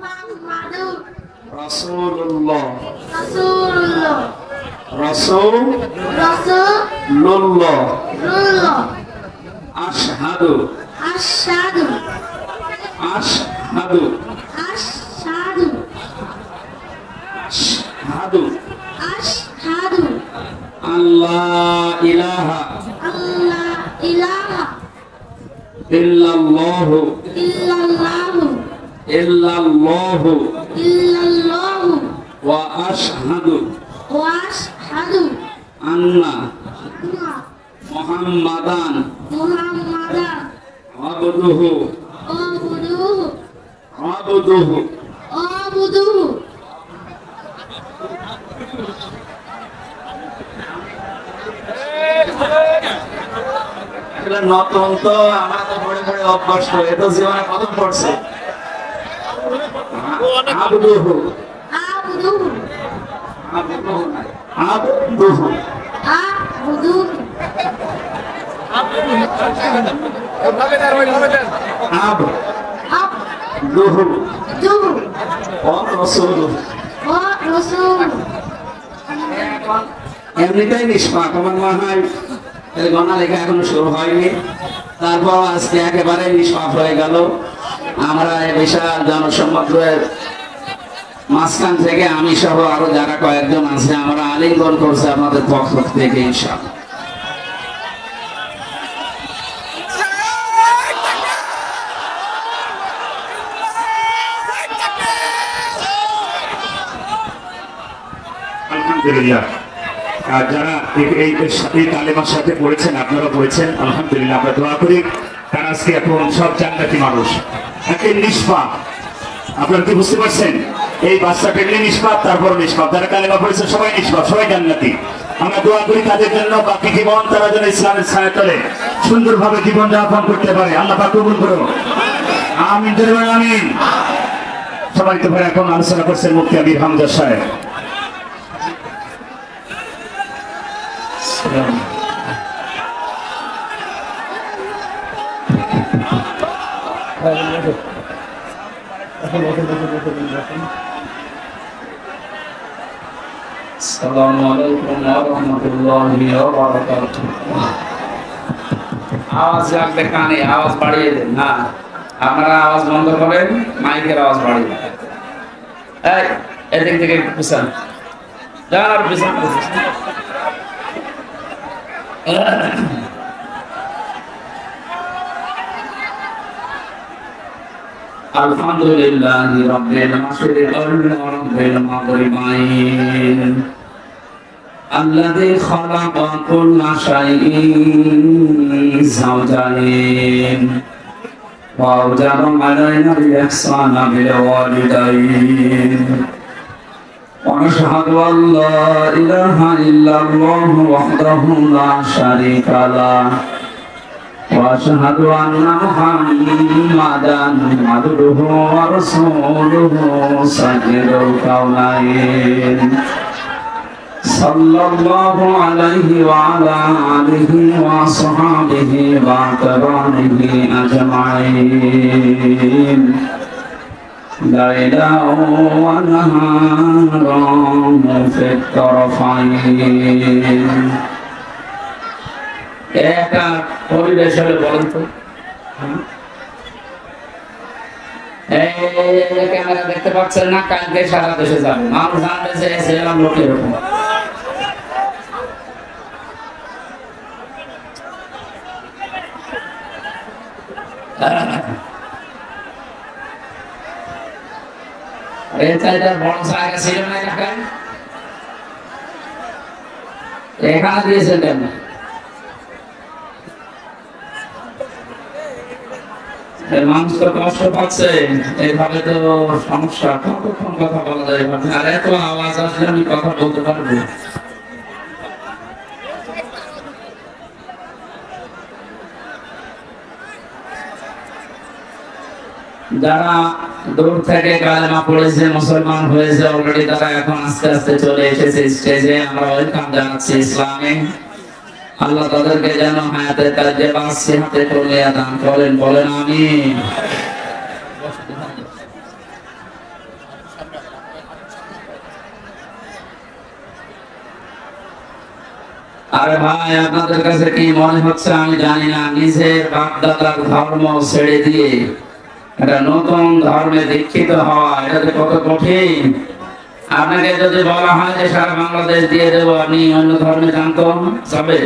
মুহাম্মাদুর রাসূলুল্লাহ রাসূলুল্লাহ রাসূলুল্লাহ আশহাদু আশহাদু আশহাদু আশহাদু আশহাদু আশহাদু আল্লাহ ইলাহা আল্লাহ ইলাহা ইল্লাল্লাহু ইল্লাল্লাহু ইল্লাল্লাহু ইল্লাল্লাহু ওয়া আশহাদু ওয়া আশহাদু আন্না মুহাম্মাদান মুহাম্মাদান আবদুহু আবদুহু আবদুহু নতুন তো আমরা তো পড়ে পড়ে অভ্যস্ত, এ তো জীবনে প্রথম পড়ছে। আবদুহু আবদুহু আবদুহু আবদুহু আবদুহু আবদুহু দুহু ওয়া রাসূলুহু। ওয়া রাসূলুহু এমনিতেই নিষ্পাপ, আমার মনে হয় এর গণা লেখা এখনো শুরু হয়নি, তারপর আজকে একেবারে নিষ্পাপ হয়ে গেল। আমরা এই বিশাল জনসমুদ্রের মাঝখান থেকে আমি সহ আরো যারা কয়েকজন আছে আমরা আলিঙ্গন করছি আপনাদের পক্ষ থেকে ইনশাআল্লাহ। আলহামদুলিল্লাহ। আর যারা এই কালেমার সাথে পড়েছেন, আপনারা পড়েছেন, আলহামদুলিল্লাহ। আমরা দোয়া করি তারা আজকে এখন সব জান্নাতি মানুষ, একে নিষ্পাপ। আপনারা কি বুঝতে পারছেন? এই বাচ্চাটা এমনি নিষ্পাপ, তারপর নিষ্পাপ। যারা কালেমা পড়েছে সবাই নিষ্পাপ, সবাই জান্নাতি। আমরা দোয়া করি তাদের জন্য বাকি জীবন তারা যেন ইসলামের ছায়া তলে সুন্দরভাবে জীবন যাপন করতে পারে। আল্লাহ পাক কবুল করুন, আমিন জোরে বলেন আমিন। সবাই তো ভাই এখন আলোচনা করছেন মুফতি আমির হামজা সাহেব। আসসালামু আলাইকুম ওয়া রাহমাতুল্লাহি ওয়া বারাকাতুহু। আওয়াজ লাগলে কানে আওয়াজ বাড়িয়ে দেন না, আপনারা আওয়াজ বন্ধ করেন, মাইকের আওয়াজ বাড়িয়ে দেন। এই এদিক থেকে পিছন যান, আর পিছন আলহামদুলিল্লাহি রাব্বিল মাশরিকাইন ওয়া রাব্বিল মাগরিবাইন الذي خلق كل شيء زوجين وأوجب علينا الإحسان بالوالدين ونشهد أن لا إله إلا الله وحده لا شريك له وأشهد أن محمدا عبده ورسوله سيد الكونين صلى الله عليه وعلى آله وصحبه وأتباعه أجمعين ليلا ونهارا في الطرفين। একটা পরিবেশ হলে বলেন তো, ক্যামেরা দেখতে পাচ্ছেন না? কালকে সারা দেশে যাবে, মানুষ জানবে যে এলাম লোক এরকম। এখানে দিয়েছেন কেন? মানুষ তো কষ্ট পাচ্ছে, এইভাবে তো সমস্যা। কতক্ষণ কথা বলা যায়? আর এত আওয়াজ আসলে আমি কথা বলতে পারবো? যারা দূর থেকে কালেমা পড়েছে, মুসলমান হয়েছে অলরেডি, তারা এখন আস্তে আস্তে চলে এসেছে স্টেজে। আমরা ওয়েলকাম জানাচ্ছি ইসলামে। আল্লাহ তাদেরকে যেন হায়াতের কাজে বাঁচতে হাতে করলে দান করেন, বলেন আমিন। আরে ভাই, আপনাদের কাছে কি মনে হচ্ছে আমি জানি না, নিজের বাপদাদার ধর্ম ছেড়ে দিয়ে একটা নতুন ধর্মে দীক্ষিত হওয়া এটা যে কত কঠিন। আপনাকে যদি বলা হয় যে সারা বাংলাদেশ দিয়ে দেবো, আপনি অন্য ধর্মে জানতো যাবে?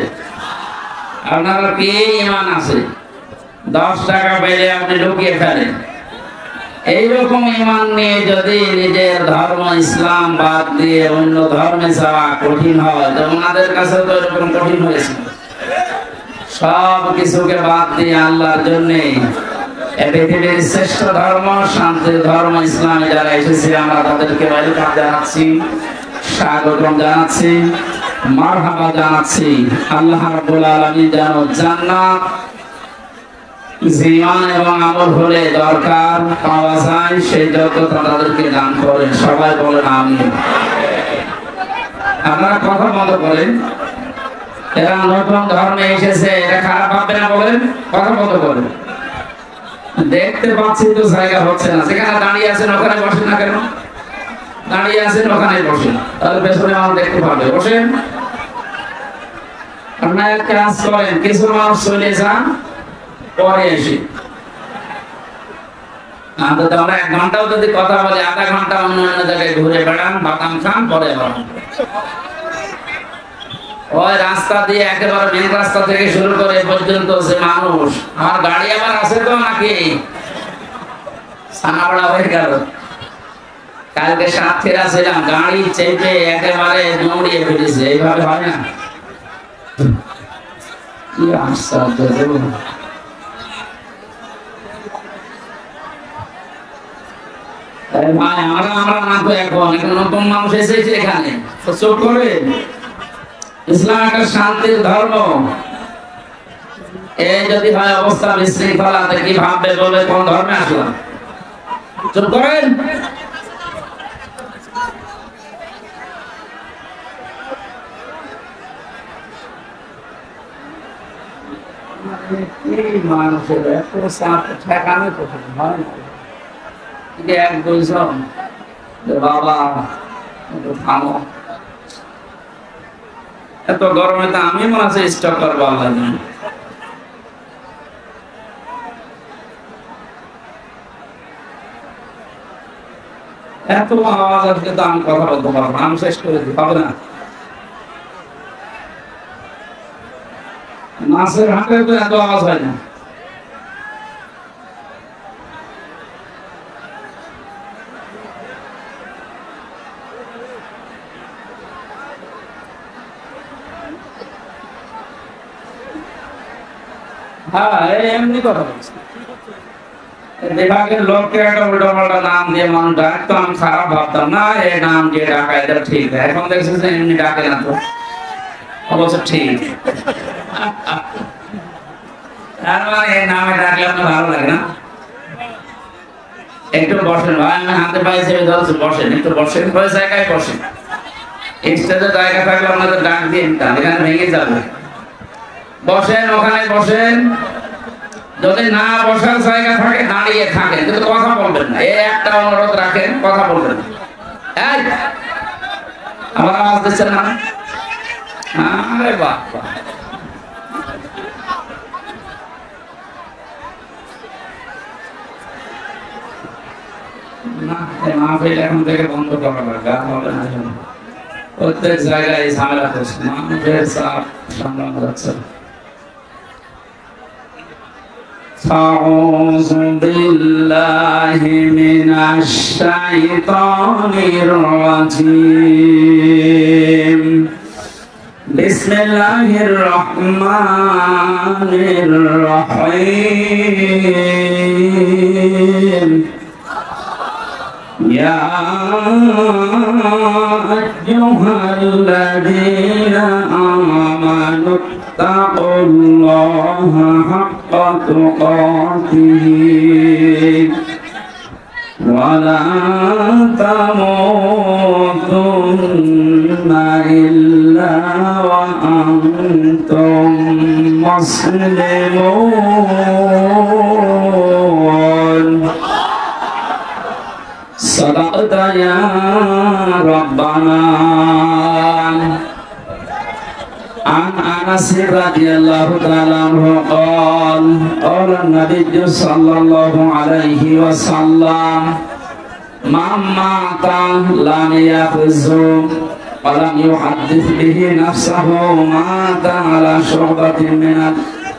আপনার কি ইমান আছে? 10 টাকা পেলে আপনি ঢুকিয়ে ফেলেন। এইরকম ইমান নিয়ে যদি নিজের ধর্ম ইসলাম বাদ দিয়ে অন্য ধর্মে যাওয়া কঠিন হয়, তো ওনাদের কাছে তো এরকম কঠিন হয়েছে। সব কিছুকে বাদ দিয়ে আল্লাহর জন্য পৃথিবীর শ্রেষ্ঠ ধর্ম, শান্তির ধর্ম ইসলামে যারা এসেছে, আমরা তাদেরকে ওয়েলকাম জানাচ্ছি, স্বাগতম জানাচ্ছি, মারহাবা জানাচ্ছি। আল্লাহ রাব্বুল আলামিন যেন জান্নাত জীবন এবং আমল হলে দরকার পাওয়া যায়, সেই যোগ্যতা তাদেরকে দান করেন। সবাই বলেন আমিন। আপনারা কথা বন্ধ করেন। এরা নতুন ধর্মে এসেছে, এটা খারাপ ভাববে না, বলেন। কথা বন্ধ করেন। দেখতে পাচ্ছি তো জায়গা হচ্ছে না, যেখানে দাঁড়িয়ে আছেন ওখানে বসেন না কেন? দাঁড়িয়ে আছেন ওখানে বসেন, তাহলে পেছনে মানুষ দেখতে পাবে। বসেন। আপনারা এক কাজ করেন, কিছু মানুষ চলে যান, পরে এসে আমরা 1 ঘন্টাও যদি কথা বলে, আধা ঘন্টা অন্য অন্য জায়গায় ঘুরে বেড়ান, বাদাম খান, পরে আবার ওই রাস্তা দিয়ে একেবারে মেন রাস্তা থেকে শুরু করে পর্যন্ত যে মানুষ, আমার গাড়ি আবার আছে তো নাকি সানাবড়া হয়ে গেল। কালকে সাতক্ষীরা ছিলাম, গাড়ি চেপে একেবারে দৌড়িয়ে ফেলেছে। এইভাবে হয় না? কি আশ্চর্য! ভাই, আমরা না তো এখন নতুন মানুষ এসেছে এখানে, চোখ করে। ইসলাম একটা শান্তির ধর্ম। এই যদি হয় অবস্থা বিশৃঙ্খলা, কি ভাববে, বলে কোন ধর্মে আসলাম? চুপ করেন। মানুষের এত চাপ ঠেকানো কঠিন হয় না। এক দুইজন বাবা থামো, এত গরমে তো আমি মনে হচ্ছে স্টপ করবো। আল্লাহ এত আওয়াজ আজকে তো আমি কথা বলতে পারবো না, আমি শেষ করে দিই, হবে না? নাচের হাটে তো এত আওয়াজ হয় না। হ্যাঁ, এমনি কথা বলছি। বিভাগের লোককে একটা উল্টো পাল্টা নাম দিয়ে মানুষ ডাকতো, আমি খারাপ ভাবতাম না, এই নাম দিয়ে ডাকা এটা ঠিক। এখন দেখছি যে এমনি ডাকে না, তো অবশ্য ঠিক। এই নামে ডাকলে আপনার ভালো লাগে না? একটু বসেন ভাই, আমি হাতে পায়ে চেপে ধরছি, বসেন, একটু বসেন, ওই জায়গায় বসেন। স্টেজে জায়গা থাকলে আপনাদের ডাক দিয়ে নিতাম, এখানে ভেঙে যাবে। বসেন, ওখানে বসেন। যদি না বসার জায়গা থাকে দাঁড়িয়ে থাকেন, কিন্তু কথা বলবেন না। এই একটা অনুরোধ রাখেন, কথা বলবেন না। এই আমার আওয়াজ দিচ্ছেন না? আরে বাহ, না মাহফিল এখন থেকে বন্ধ করা লাগবে, হবে না। প্রত্যেক জায়গায় ঝামেলা করছে, মানুষের চাপ সামলানো যাচ্ছে। أعوذ بالله من الشيطان الرجيم. بسم الله الرحمن الرحيم. يا أيها الذين آمنوا اتقوا الله حق تقاته ولا تموتن إلا وأنتم مسلمون. صدقت يا ربنا. عن أنس رضي الله تعالى عنه قال قال النبي صلى الله عليه وسلم من مات لم يخزه ولم يحدث به نفسه مات على شعبة من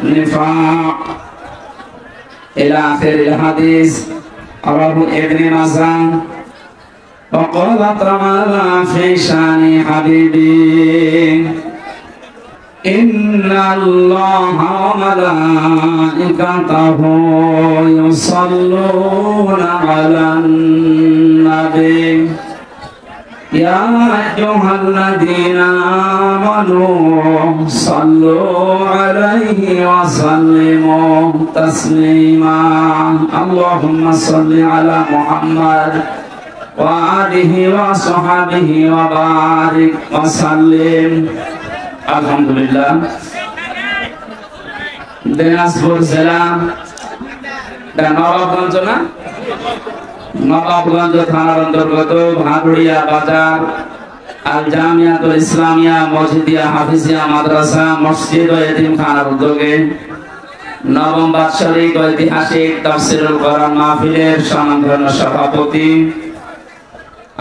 النفاق إلى آخر الحديث. رواه ابن ماجه. وقال تعالى في شان حبيبي إن الله وملائكته يصلون على النبي يا أيها الذين آمنوا صلوا عليه وسلموا تسليما. اللهم صل على محمد وآله وصحبه وبارك وسلم. আলহামদুলিল্লাহ, দিনাজপুর জেলা নবাবগঞ্জ না নবাবগঞ্জ থানার অন্তর্গত ভাদুড়িয়া বাজার আল জামিয়াতুল ইসলামিয়া মসজিদিয়া হাফিজিয়া মাদ্রাসা মসজিদ ও এতিমখানার উদ্যোগে নবম বাৎসরিক ঐতিহাসিক তাফসীরুল কোরআন মাহফিলের সম্মানিত সভাপতি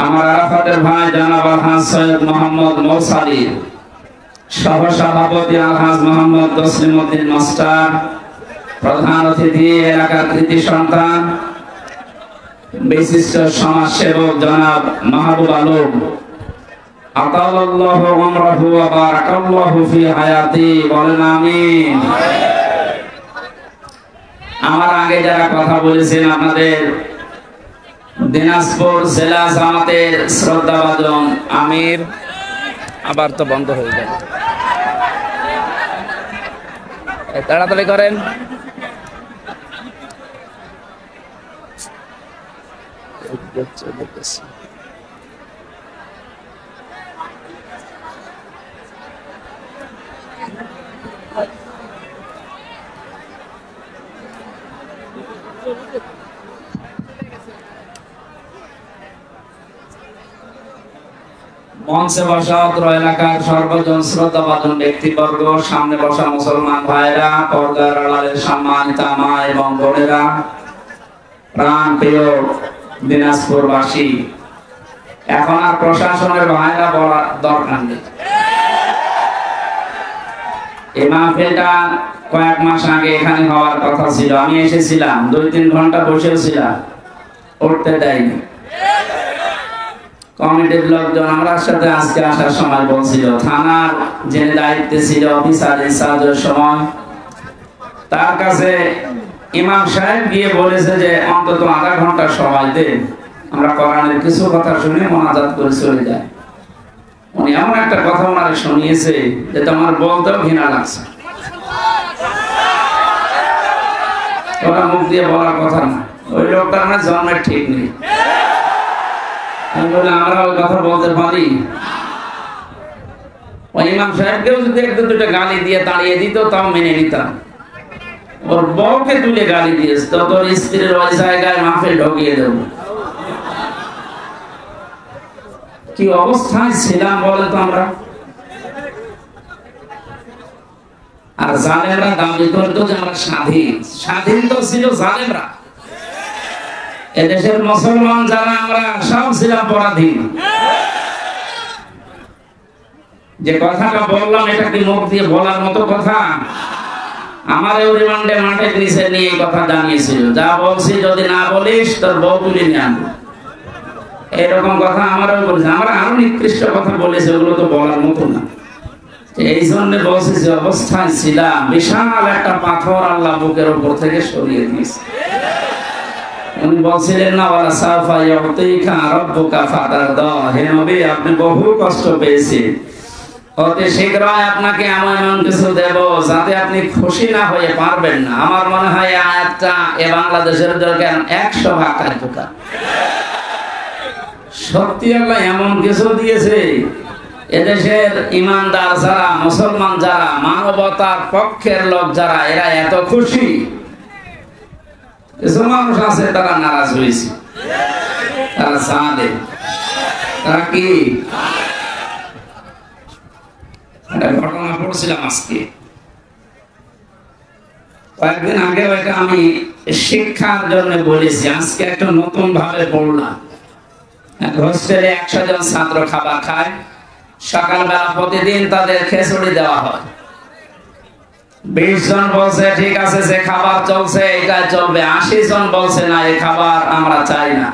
আমার আরাফাতের ভাই জনাব আলহাজ সৈয়দ মোহাম্মদ মৌসালী, সভাপতি আলহাজ মোহাম্মদ তসলিমউদ্দিন মাস্টার, প্রধান অতিথি এলাকার কৃতি সন্তান বিশিষ্ট সমাজসেবক জনাব মাহবুব আলম, আতালাল্লাহু উমরাহু ওয়া বারাকাল্লাহু ফি হায়াতি, বলেন আমিন। আমার আগে যারা কথা বলেছেন আপনাদের দিনাজপুর জেলা জামাতের শ্রদ্ধাভাজন আমির, আবার তো বন্ধ হয়ে গেল, তাড়াতাড়ি করেন। মঞ্চে বসা অত্র এলাকার সর্বজন শ্রদ্ধাভাজন ব্যক্তিবর্গ, সামনে বসা মুসলমান ভাইরা, পর্দার আড়ালের সম্মানিত মা এবং বোনেরা, প্রাণ প্রিয় দিনাজপুরবাসী, এখন আর প্রশাসনের ভাইরা বলার দরকার নেই। এই মাহফিলটা কয়েক মাস আগে এখানে হওয়ার কথা ছিল, আমি এসেছিলাম, 2-3 ঘন্টা বসেছিলাম, উঠতে দেয়নি। কমিটির লোকজন আমার সাথে আজকে আসার সময় বলছিল, থানার যে দায়িত্বে ছিল অফিসার ইনচার্জের সময়, তার কাছে ইমাম সাহেব গিয়ে বলেছে যে অন্তত আধা ঘন্টা সময় দেন, আমরা কোরআনের কিছু কথা শুনে মোনাজাত করে চলে যাই। উনি এমন একটা কথা ওনারে শুনিয়েছে যে তোমার বলতেও ঘৃণা লাগছে, ওরা মুখ দিয়ে বলার কথা না, ওই লোকটার না জন্মের ঠিক নেই। আমরা ওই কথা বলতে পারি? ওই ইমাম সাহেবকেও যদি 1-2টা গালি দিয়ে তাড়িয়ে দিত তাও মেনে নিতাম। ওর বউকে তুলে গালি দিয়েছে, তো তোর স্ত্রীর ওই জায়গায় মাহফিল ঢুকিয়ে দেব। কি অবস্থায় ছিলাম বলে তো আমরা। আর জালেমরা দাবি করতো যে আমরা স্বাধীন, স্বাধীন তো ছিল জালেমরা। এদেশের মুসলমান যারা আমরা সব ছিলাম পরাধীন। যে কথাটা বললাম এটা কি মুখ দিয়ে বলার মতো কথা? আমার রিমান্ডে মাঠে নিচে নিয়ে কথা জানিয়েছিল, যা বলছি যদি না বলিস তোর বউ তুলে নিয়ে আনবো, এরকম কথা আমারও বলেছে। আমরা আরো নিকৃষ্ট কথা বলেছি, ওগুলো তো বলার মতো না। এই জন্য বলছি যে অবস্থায় ছিলাম, বিশাল একটা পাথর আল্লাহ বুকের উপর থেকে সরিয়ে দিয়েছে। উনি বলছিলেন না, ওয়ালা সাফা ইয়াতিকা রাব্বুকা ফাতারদা, হে নবী আপনি বহু কষ্ট পেয়েছেন, অতি শীঘ্রই আপনাকে এমন কিছু দেব যাতে আপনি খুশি না হয়ে পারবেন না। আমার মনে হয় এই আয়াতটা এ বাংলাদেশের দরকার 100 ভাগ কার্যকর। সত্যি আল্লাহ এমন কিছু দিয়েছে, এদেশের ইমানদার যারা, মুসলমান যারা, মানবতার পক্ষের লোক যারা, এরা এত খুশি। কিছু মানুষ আছে তারা নারাজ হয়েছে, তারা জালেম, তারা কি? একটা ঘটনা পড়ছিলাম আজকে, কয়েকদিন আগে ওইটা আমি শিক্ষার জন্য বলেছি, আজকে একটা নতুন ভাবে পড়লাম। হোস্টেলে 100 জন ছাত্র খাবার খায়, সকালবেলা প্রতিদিন তাদের খিচুড়ি দেওয়া হয়। 20 জন বলছে ঠিক আছে, যে খাবার চলছে এটা চলবে। 80 জন বলছে না, এই খাবার আমরা চাই না।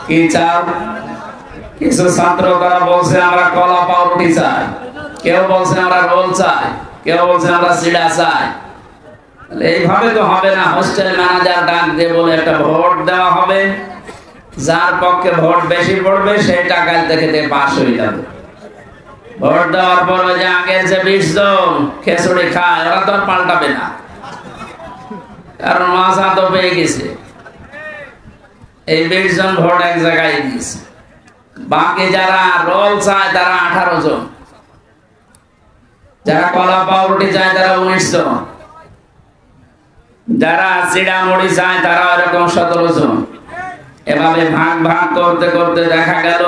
কি চাও? কিছু ছাত্র তারা বলছে আমরা কলা পাউরুটি চাই, কেউ বলছে আমরা রোল চাই, কেউ বলছে আমরা চিড়া চাই। এইভাবে তো হবে না। হোস্টেল ম্যানেজার ডাক দিয়ে বলে একটা ভোট দেওয়া হবে, যার পক্ষে ভোট বেশি পড়বে সেই টাকায় দেখে পাস হয়ে যাবে। ভোট দেওয়ার পর ওই যে আগের যে 20 জন খিচুড়ি খায় ওরা তো আর পাল্টাবে না, কারণ মাসা তো পেয়ে গেছে। এই 20 জন ভোট এক জায়গায় দিয়েছে। বাকি যারা রোল চায় তারা 18 জন, যারা কলা পাউরুটি চায় তারা 19 জন, যারা চিড়া মুড়ি চায় তারা এরকম 17 জন। এভাবে ভাগ ভাগ করতে করতে দেখা গেল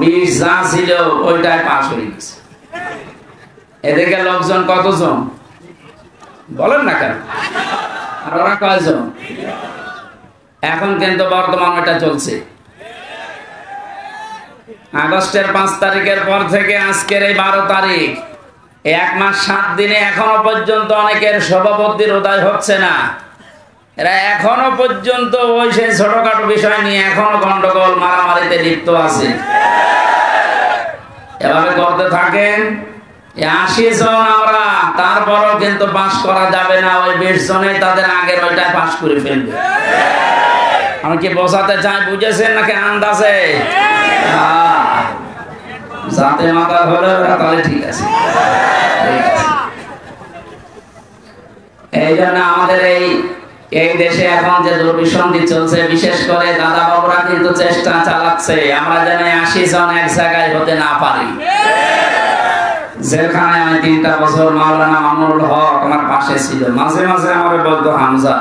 20 যা ছিল ওইটাই পাস হয়ে গেছে। এদিকে লোকজন কতজন বলেন না কেন? আর ওরা কয়জন? এখন কিন্তু বর্তমান ওটা চলছে। আগস্টের 5 তারিখের পর থেকে আজকের এই 12 তারিখ, 1 মাস 7 দিনে এখনো পর্যন্ত অনেকের সভাপতির উদয় হচ্ছে না। এরা এখনো পর্যন্ত ওই সেই ছোটখাটো বিষয় নিয়ে এখনো গন্ডগোল মারামারিতে লিপ্ত আছে। এভাবে করতে থাকেন 80 জন আমরা, তারপরও কিন্তু পাস করা যাবে না। ওই 20 জনে তাদের আগের ওইটাই পাস করে ফেলবে। আমি কি বোঝাতে চাই বুঝেছেন নাকি আন্দাজে? যাতে মাথা ধরে তাহলে ঠিক আছে। এই জন্য আমাদের এই দেশে এখন যে দুর্বিসন্ধি চলছে, বিশেষ করে দাদা বাবুরা কিন্তু চেষ্টা চালাচ্ছে আমরা যেন 80 জন এক জায়গায় হতে না পারি। যেখানে আমি 3টা বছর মাওলানা মামুনুল হক আমার পাশে ছিল, মাঝে মাঝে আমার বলতো হামজা,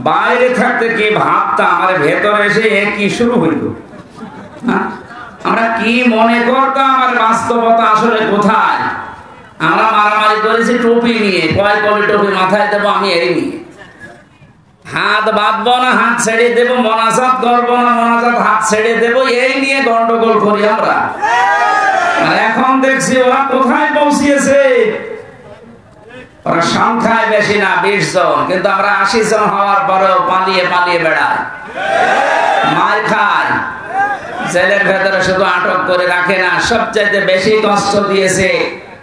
বাইরে থাকতে কি ভাবতাম, আমার ভেতরে এসে কি শুরু হইল। আমরা কি মনে করতাম আর বাস্তবতা আসলে কোথায়? আমরা মারামারি করেছি টুপি নিয়ে, কয় কবি টুপি মাথায় দেবো আমি এই নিয়ে, হাত বাঁধবো না হাত ছেড়ে দেবো, মোনাজাত করবো না মোনাজাত হাত ছেড়ে দেবো, এই নিয়ে গন্ডগোল করি আমরা। আর এখন দেখছি ওরা কোথায় পৌঁছিয়েছে। ওরা সংখ্যায় বেশি না 20 জন, কিন্তু আমরা 80 জন হওয়ার পরেও পালিয়ে পালিয়ে বেড়াই, মার খায়। জেলের ভেতরে শুধু আটক করে রাখে না, সবচাইতে বেশি কষ্ট দিয়েছে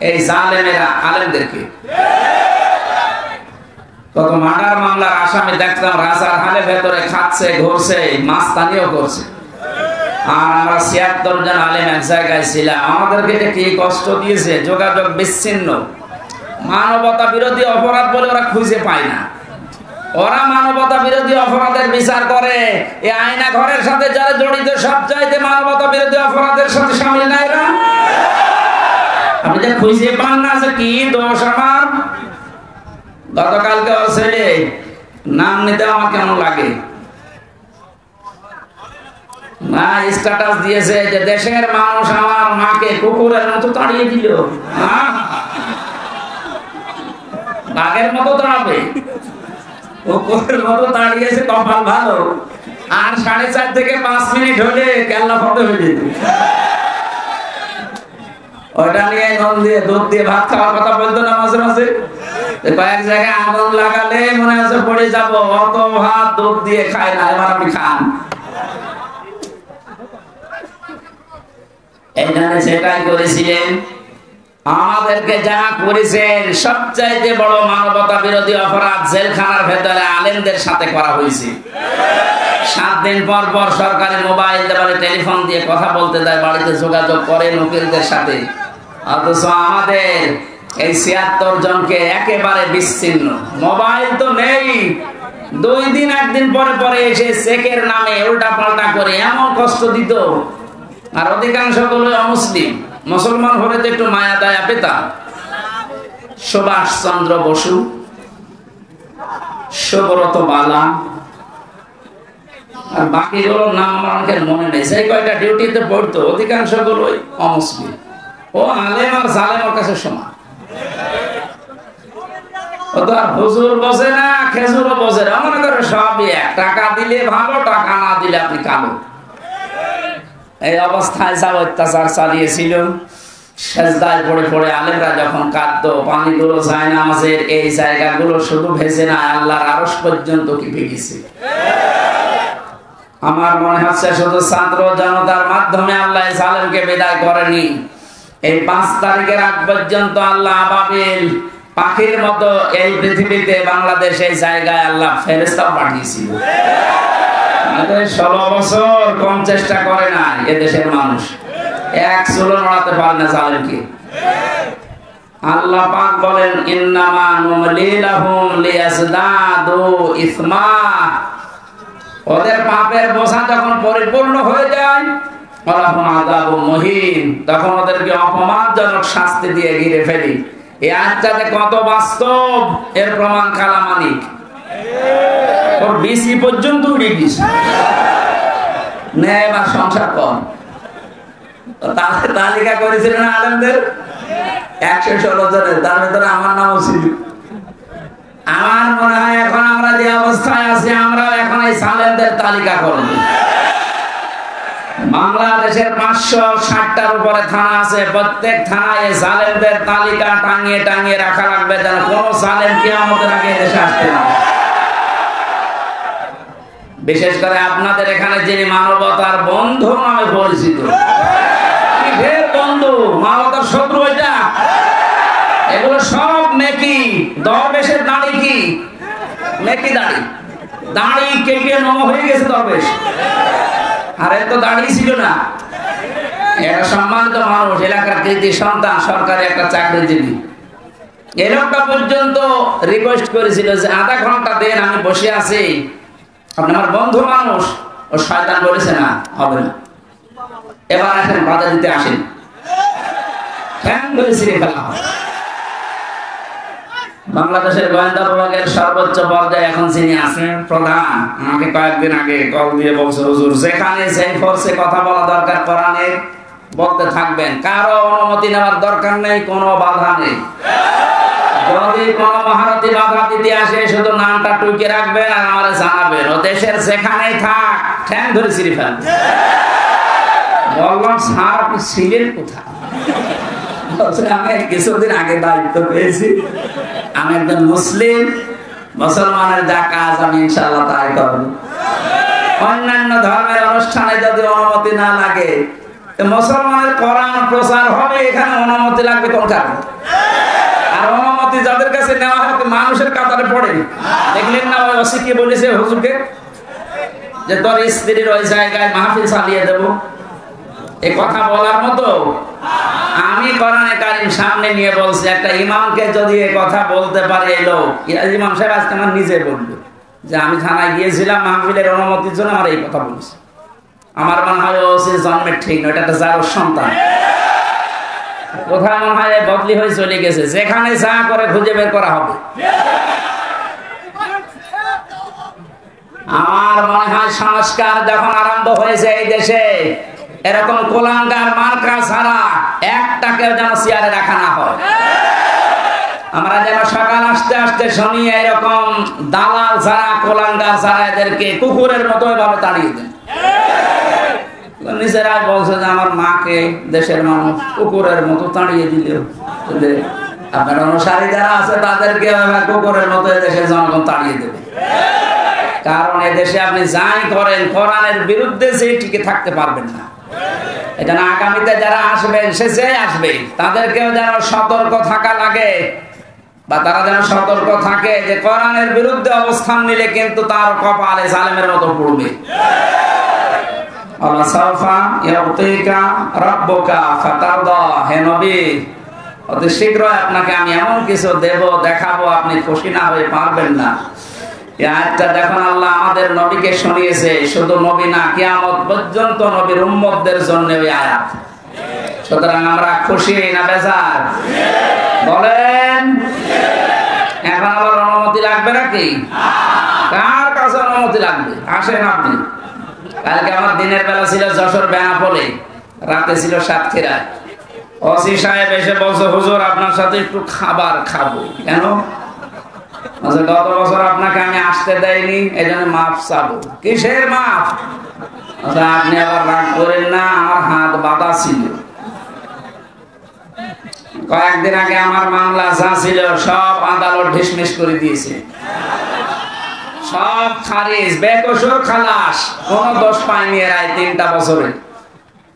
এই জালেমেরা আলেমদেরকে। কত মার্ডার মামলার আসামি দেখলাম রাজার হালে ভেতরে খাচ্ছে, ঘুরছে, মাস্তানিও করছে। আর আমরা 76 জন আলেম এক জায়গায় ছিলাম, আমাদেরকে যে কি কষ্ট দিয়েছে। যোগাযোগ বিচ্ছিন্ন, মানবতা বিরোধী অপরাধ বলে ওরা খুঁজে পায় না। ওরা মানবতা বিরোধী অপরাধের বিচার করে, এই আয়না ঘরের সাথে যারা জড়িত সব চাইতে মানবতা বিরোধী অপরাধের সাথে শামিল না এরা। আপনি যে খুঁজে পান না যে কি দোষ আমার। গতকালকে ওর ছেলে নাম নিতে আমার কেমন লাগে না, স্ট্যাটাস দিয়েছে যে দেশের মানুষ আমার মাকে কুকুরের মতো তাড়িয়ে দিল। বাঘের মতো তাড়াবে, কুকুরের মতো তাড়িয়েছে, কপাল ভালো। আর 4:30 থেকে 5 মিনিট হলে কেল্লা ফটো হয়ে যেত। ওটা নিয়ে নুন দিয়ে দুধ দিয়ে ভাত খাওয়ার কথা বলতো না মাঝে মাঝে। কয়েক জায়গায় আগুন লাগালে মনে হচ্ছে পড়ে যাবো, অত ভাত দুধ দিয়ে খায় না, এবার আপনি খান। এখানে সেটাই করেছিলেন, আমাদেরকে যা করেছেন সবচাইতে বড় মানবতা বিরোধী অপরাধ জেলখানার ভেতরে আলেমদের সাথে করা হয়েছে। 7 দিন পর পর সরকারি মোবাইল দেওয়ালে টেলিফোন দিয়ে কথা বলতে দেয়, বাড়িতে যোগাযোগ করে উকিলদের সাথে। অথচ আমাদের এই 76 জনকে একেবারে বিচ্ছিন্ন, মোবাইল তো নেই। 2 দিন 1 দিন পরে পরে এসে চেকের নামে উল্টা পাল্টা করে এমন কষ্ট দিত। আর অধিকাংশ গুলো অমুসলিম, মুসলমান হলে তো একটু মায়া দয়া পেতাম। সুভাষ চন্দ্র বসু, সুব্রত বালা, আর বাকিগুলোর নাম আমার অনেকের মনে নেই। সেই কয়টা ডিউটিতে পড়তো অধিকাংশ গুলোই অমুসলিম। ও আলেম আর জালেমের কাছে সমান। ও তো আর হুজুর বোঝে না, খেজুরও বোঝে না, মনে করে সবই এক। টাকা দিলে ভালো, টাকা না দিলে আপনি কালো। এই অবস্থায় যা অত্যাচার চালিয়েছিল, সেজদায় পড়ে পড়ে আলেমরা যখন কাঁদতো, পানিগুলো যায় নামাজের এই জায়গাগুলো শুধু ভেসে না, আল্লাহর আরশ পর্যন্ত কি ভেগেছে। আমার মনে হচ্ছে শুধু ছাত্র জনতার মাধ্যমে আল্লাহ জালেমকে বিদায় করেনি। এই 5 তারিখের আগ পর্যন্ত আল্লাহ আবাবিল পাখির মতো এই পৃথিবীতে বাংলাদেশ এই জায়গায় আল্লাহ ফেরেশতা পাঠিয়েছিল। 16 বছর কম চেষ্টা করে না এদেশের মানুষ, এক চুলো নড়াতে পারে না জালেমকে। আল্লাহ পাক বলেন ইন্নামা নুমলি লাহুম লিয়াজদাদু ইসমা। ওদের পাপের বোঝা যখন পরিপূর্ণ হয়ে যায়, ওয়ালাহুম আযাবুম মুহিন, তখন ওদেরকে অপমানজনক শাস্তি দিয়ে ঘিরে ফেলি। এই আয়াতটাতে কত বাস্তব এর প্রমাণ কালামানিক। ওর বিসি পর্যন্ত উড়ে গেছে। ন্যায় বা সংসার কর তাদের তালিকা করেছিলেন আলেমদের 116 জনের, তার ভিতরে আমার নামও ছিল। আমার মনে হয় এখন আমরা যে অবস্থায় আছি, আমরা এখন এই সালেমদের তালিকা করব। বাংলাদেশের 560টার উপরে থানা আছে, প্রত্যেক থানায় জালেমদের তালিকা টাঙিয়ে টাঙিয়ে রাখা লাগবে, যেন কোন জালেম কিয়ামতের আগে দেশে আসতে না। বিশেষ করে আপনাদের এখানে যিনি মানবতার বন্ধু নামে পরিচিত, বন্ধু মানবতার শত্রু, এটা এগুলো সব মেকি। দরবেশের দাড়ি কি মেকি দাড়ি, দাড়ি কেটে নম হয়ে গেছে দরবেশ। আর এত দাড়ি ছিল না। এরা সম্মানিত মানুষ, এলাকার কৃতি সন্তান, সরকারি একটা চাকরিজীবী। এই লোকটা পর্যন্ত রিকোয়েস্ট করেছিল যে আধা ঘন্টা দেন, আমি বসে আছি, আপনি আমার বন্ধু মানুষ। ও শয়তান বলেছে না, হবে না, এবার আসেন, বাধা দিতে আসেন। বাংলাদেশের গোয়েন্দা বিভাগের সর্বোচ্চ পর্যায়ে এখন যিনি আছেন প্রধান, আমাকে কয়েকদিন আগে কল দিয়ে বলছে, হুজুর যেখানে যে ফোর্সে কথা বলা দরকার কোরআনে বলতে থাকবেন, কারো অনুমতি নেওয়ার দরকার নেই, কোনো বাধা নেই। যদি কোনো মহারথী বাধা দিতে আসে, শুধু নামটা টুকে রাখবেন আর আমারে জানাবেন। ও দেশের যেখানেই থাক, ঠ্যাং ধরে ছিঁড়ে ফেলবেন। বললাম স্যার আপনি ছিলেন কোথায়? আমি কিছুদিন আগে দায়িত্ব পেয়েছি, আমি একজন মুসলিম, মুসলমানের যা কাজ আমি ইনশাআল্লাহ তাই করব। অন্যান্য ধর্মের অনুষ্ঠানে যদি অনুমতি না লাগে, মুসলমানের কোরআন প্রচার হবে, এখানে অনুমতি লাগবে কোন কারণে? আর অনুমতি যাদের কাছে নেওয়া হয় মানুষের কাতারে পড়ে। দেখলেন না ওই ওসি কি বলেছে হুজুরকে, যে তোর স্ত্রীর ওই জায়গায় মাহফিল চালিয়ে দেব। এই কথা বলার মতো আমি কোরআনে কারীম সামনে নিয়ে বলছি, একটা ইমামকে যদি এই কথা বলতে পারে, এই লোক ইমাম সাহেব আজকে আমার নিজে বলল যে আমি থানায় গিয়েছিলাম মাহফিলের অনুমতির জন্য, আমার এই কথা বলেছে। আমার মনে হয় ও সে জন্মের ঠিক নয়, এটা একটা জারোর সন্তান। কোথায় মনে হয় বদলি হয়ে চলে গেছে, যেখানে যা করে খুঁজে বের করা হবে। আমার মনে হয় সংস্কার যখন আরম্ভ হয়েছে এই দেশে, এরকম কোলাঙ্গার মার্কা ছাড়া একটাকেও যেন চেয়ারে রাখা না হয়। আমরা যেন সকাল আসতে আসতে শুনি এরকম দালাল ছাড়া, কোলাঙ্গার ছাড়া এদেরকে কুকুরের মতো এভাবে তাড়িয়ে দেন। নিজেরাই বলছে যে আমার মাকে দেশের মানুষ কুকুরের মতো তাড়িয়ে দিলেও আপনার অনুসারী যারা আছে তাদেরকে কুকুরের মতো দেশের জনগণ তাড়িয়ে দেবে। কারণ এদেশে আপনি যাই করেন, কোরআনের বিরুদ্ধে যে টিকে থাকতে পারবেন না। এটা না, আগামীতে যারা আসবেন, সে যে আসবে, তাদেরকেও যেন সতর্ক থাকা লাগে, বা তারা যেন সতর্ক থাকে যে কোরআনের বিরুদ্ধে অবস্থান নিলে কিন্তু তার কপালে জালেমের মতো পড়বে। আল্লাহ সাউফা ইয়াউতিকা রাব্বুকা ফাতারদা, হে নবী অতি শীঘ্রই আপনাকে আমি এমন কিছু দেব, দেখাবো, আপনি খুশি না হয়ে পারবেন না। এই আয়াতটা দেখুন, আল্লাহ আমাদের নবীকে শুনিয়েছে, শুধু নবী না, কিয়ামত পর্যন্ত নবীর উম্মতদের জন্য ওই আয়াত। সুতরাং আমরা খুশি না বেজার বলেন? এখন আবার অনুমতি লাগবে নাকি? কার কাছে অনুমতি লাগবে? আসেন আপনি কালকে আমার দিনের বেলা ছিল যশোর বেনাপোলে, রাতে ছিল সাতক্ষীরায়। ওসি সাহেব এসে বলছে, হুজুর আপনার সাথে একটু খাবার খাবো। কেন? গত বছর আপনাকে আমি আসতে দেয়নি, এই জন্য মাফ চাবো। কিসের মাফ? আপনি আবার রাগ করেন না, আমার হাত বাঁধা ছিল। কয়েকদিন আগে আমার মামলা যা ছিল সব আদালত ঢিসমিস করে দিয়েছে, সব খারিজ, বেকসুর খালাস, কোন দোষ পায়নি এরা 3টা বছরে।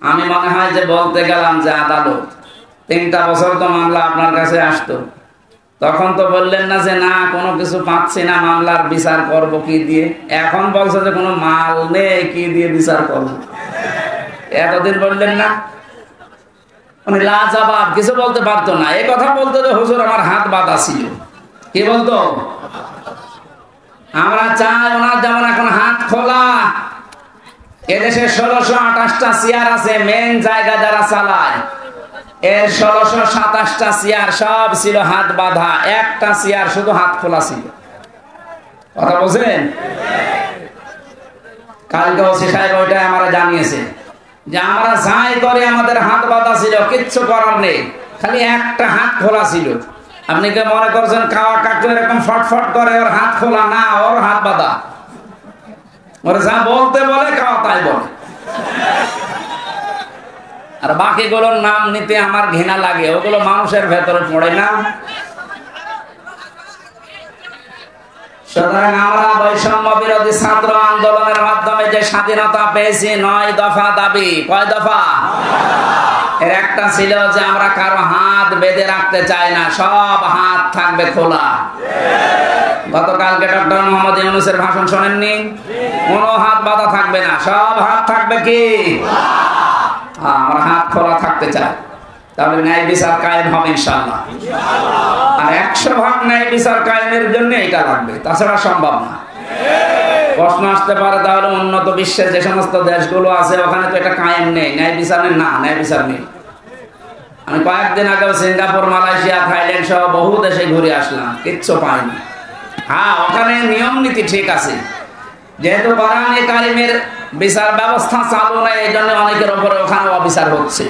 আমি মনে হয় যে বলতে গেলাম যে আদালত 3টা বছর তো মামলা আপনার কাছে আসতো, তখন তো বললেন না যে না কোনো কিছু পাচ্ছি না, মামলার বিচার করব কি দিয়ে। এখন বলছে যে কোনো মাল নেই, কি দিয়ে বিচার করব। এতদিন বললেন না? উনি লাজবাব, কিছু বলতে পারতো না। এই কথা বলতো যে হুজুর আমার হাত বাঁধা ছিল। কি বলতো? আমরা চাই ওনার যেমন এখন হাত খোলা। এদেশে 1628টা চেয়ার আছে, মেন জায়গা যারা চালায়, এর 1627টা চেয়ার সব ছিল হাত বাঁধা, একটা চেয়ার শুধু হাত খোলা ছিল। কথা বলছেন? কালকে ওসি সাহেব ওইটাই আমরা জানিয়েছে যে আমরা যাই করে আমাদের হাত বাঁধা ছিল, কিচ্ছু করার নেই, খালি একটা হাত খোলা ছিল। আপনি কি মনে করছেন কাওয়া কাকু এরকম ফটফট করে ওর হাত খোলা? না, ওর হাত বাঁধা। ওরা যা বলতে বলে কাওয়া তাই বলে। আর বাকিগুলোর নাম নিতে আমার ঘৃণা লাগে, ওগুলো মানুষের ভেতরে পড়ে না। সুতরাং আমরা বৈষম্য বিরোধী ছাত্র আন্দোলনের মাধ্যমে যে স্বাধীনতা পেয়েছি, 9 দফা দাবি। কয় দফা? এর একটা ছিল যে আমরা কারো হাত বেঁধে রাখতে চাই না, সব হাত থাকবে খোলা। গতকালকে ডক্টর মোহাম্মদ ইউনূসের ভাষণ শোনেননি? কোনো হাত বাঁধা থাকবে না, সব হাত থাকবে কি? আমরা হাত খোলা থাকতে চাই, তাহলে ন্যায় বিচার কায়েম হবে ইনশাআল্লাহ। আর 100% ন্যায় বিচার কায়েমের জন্য এটা লাগবে, তাছাড়া সম্ভব না। প্রশ্ন আসতে পারে তাহলে উন্নত বিশ্বের যে সমস্ত দেশগুলো আছে ওখানে তো এটা কায়েম নেই, ন্যায় বিচার নেই। না, ন্যায় বিচার নেই। আমি কয়েকদিন আগে সিঙ্গাপুর, মালয়েশিয়া, থাইল্যান্ড সহ বহু দেশে ঘুরে আসলাম, কিচ্ছু পাইনি। হ্যাঁ, ওখানে নিয়ম নীতি ঠিক আছে, যেহেতু কোরআনে কারিমের বিচার ব্যবস্থা চালু নেই, এই জন্য অনেকের উপরে ওখানে অবিচার হচ্ছে।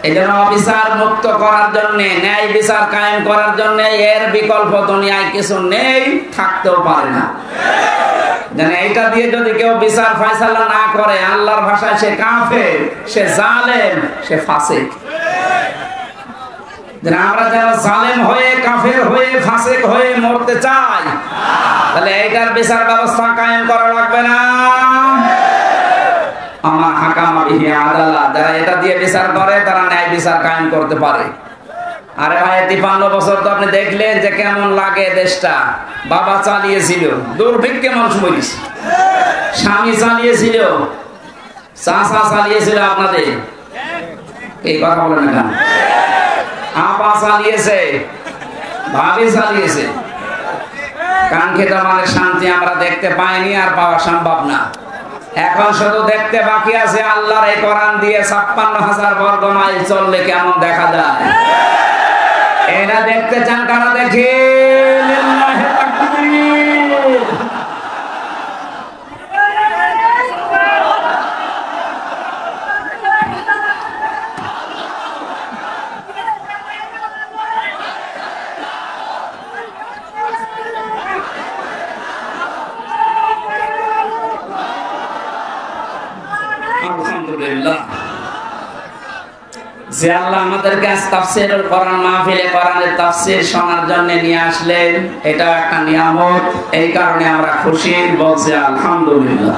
এই জন্য অবিচার মুক্ত করার জন্য, ন্যায় বিচার কায়েম করার জন্য এর বিকল্প দুনিয়ায় কিছু নেই, থাকতেও পারে না। যেন এইটা দিয়ে যদি কেউ বিচার ফয়সালা না করে, আল্লাহর ভাষায় সে কাফের, সে জালেম, সে ফাসিক। আমরা যারা জালেম হয়ে, কাফের হয়ে, ফাসিক হয়ে মরতে চাই, তাহলে এইটার বিচার ব্যবস্থা কায়েম করা লাগবে না। আমার হাকামা বিহি আদালা, যারা এটা দিয়ে বিচার করে তারা ন্যায় বিচার কায়েম করতে পারে। আরে ভাই, 53 বছর তো আপনি দেখলেন যে কেমন লাগে দেশটা। বাবা চালিয়েছিল, দুর্ভিক্ষে মানুষ মরিস, স্বামী চালিয়েছিল, চাচা চালিয়েছিল, আপনাদের এই কথা বলে না কেন? আপা চালিয়েছে, ভাবি চালিয়েছে। কাঙ্ক্ষিত মানে শান্তি আমরা দেখতে পাইনি, আর পাওয়া সম্ভব না। এখন শুধু দেখতে বাকি আছে আল্লাহর এই কোরআন দিয়ে 56,000 বর্গ মাইল চললে কেমন দেখা যায়। এটা দেখতে চান কারা? দেখি লিল্লাহি তাকবীর। আলহামদুলিল্লাহ, যে আল্লাহ আমাদেরকে আজ তাফসীরুল কোরআন মাহফিলে কোরআনের তাফসীর শোনার জন্য নিয়ে আসলেন, এটা একটা নিয়ামত। এই কারণে আমরা খুশি, বলছি আলহামদুলিল্লাহ।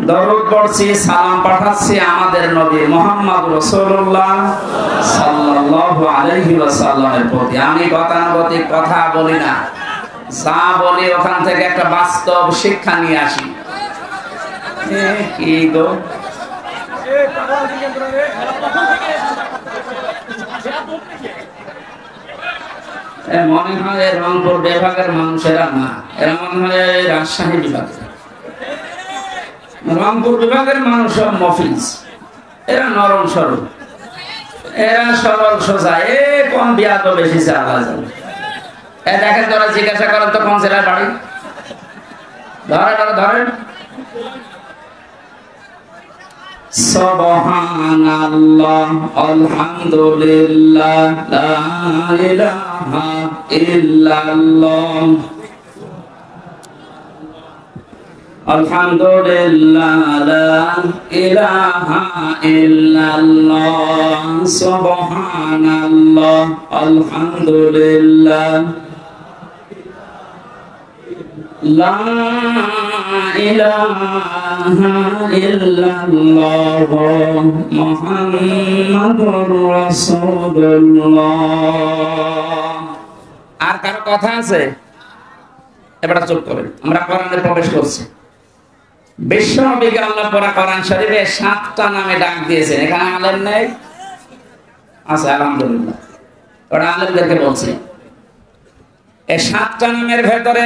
দরুদ পড়ছি, সালাম পাঠাচ্ছি আমাদের নবী মুহাম্মদ রাসূলুল্লাহ সাল্লাল্লাহু আলাইহি ওয়াসাল্লামের প্রতি। আমি গতানুগতিক কথা বলি না, যা বলি ওখান থেকে একটা বাস্তব শিক্ষা নিয়ে আসি। কি গো, মনে হয় রংপুর বিভাগের মানুষেরা না, এরা মনে হয় রাজশাহী বিভাগের। রংপুর বিভাগের মানুষ সব মফিজ, এরা নরম সরল, এরা সরল সোজা। এ কম বিয়া তো বেশি চালা যাবে। দেখেন, তোরা জিজ্ঞাসা করেন তো কোন জেলায় বাড়ি, ধরেন ধরেন সুবহানাল্লাহ আলহামদুলিল্লাহ লা ইলাহা ইল্লাল্লাহ আলহামদুলিল্লাহ লা ইলাহা ইল্লাল্লাহ সুবহানাল্লাহ আলহামদুলিল্লাহ লা ইলাহা ইল্লাল্লাহ মুহাম্মাদুর রাসূলুল্লাহ। আর কারো কথা আছে? এবার চুপ করেন, আমরা কোরআনে প্রবেশ করছি। বিশ্বনবীকে আল্লাহ পড়া কোরআন শরীফে 7টা নামে ডাক দিয়েছেন। এখানে আলেম নেই? আছে, আলহামদুলিল্লাহ। ওরা আলেমদেরকে বলছে এই 7টা নামের ভেতরে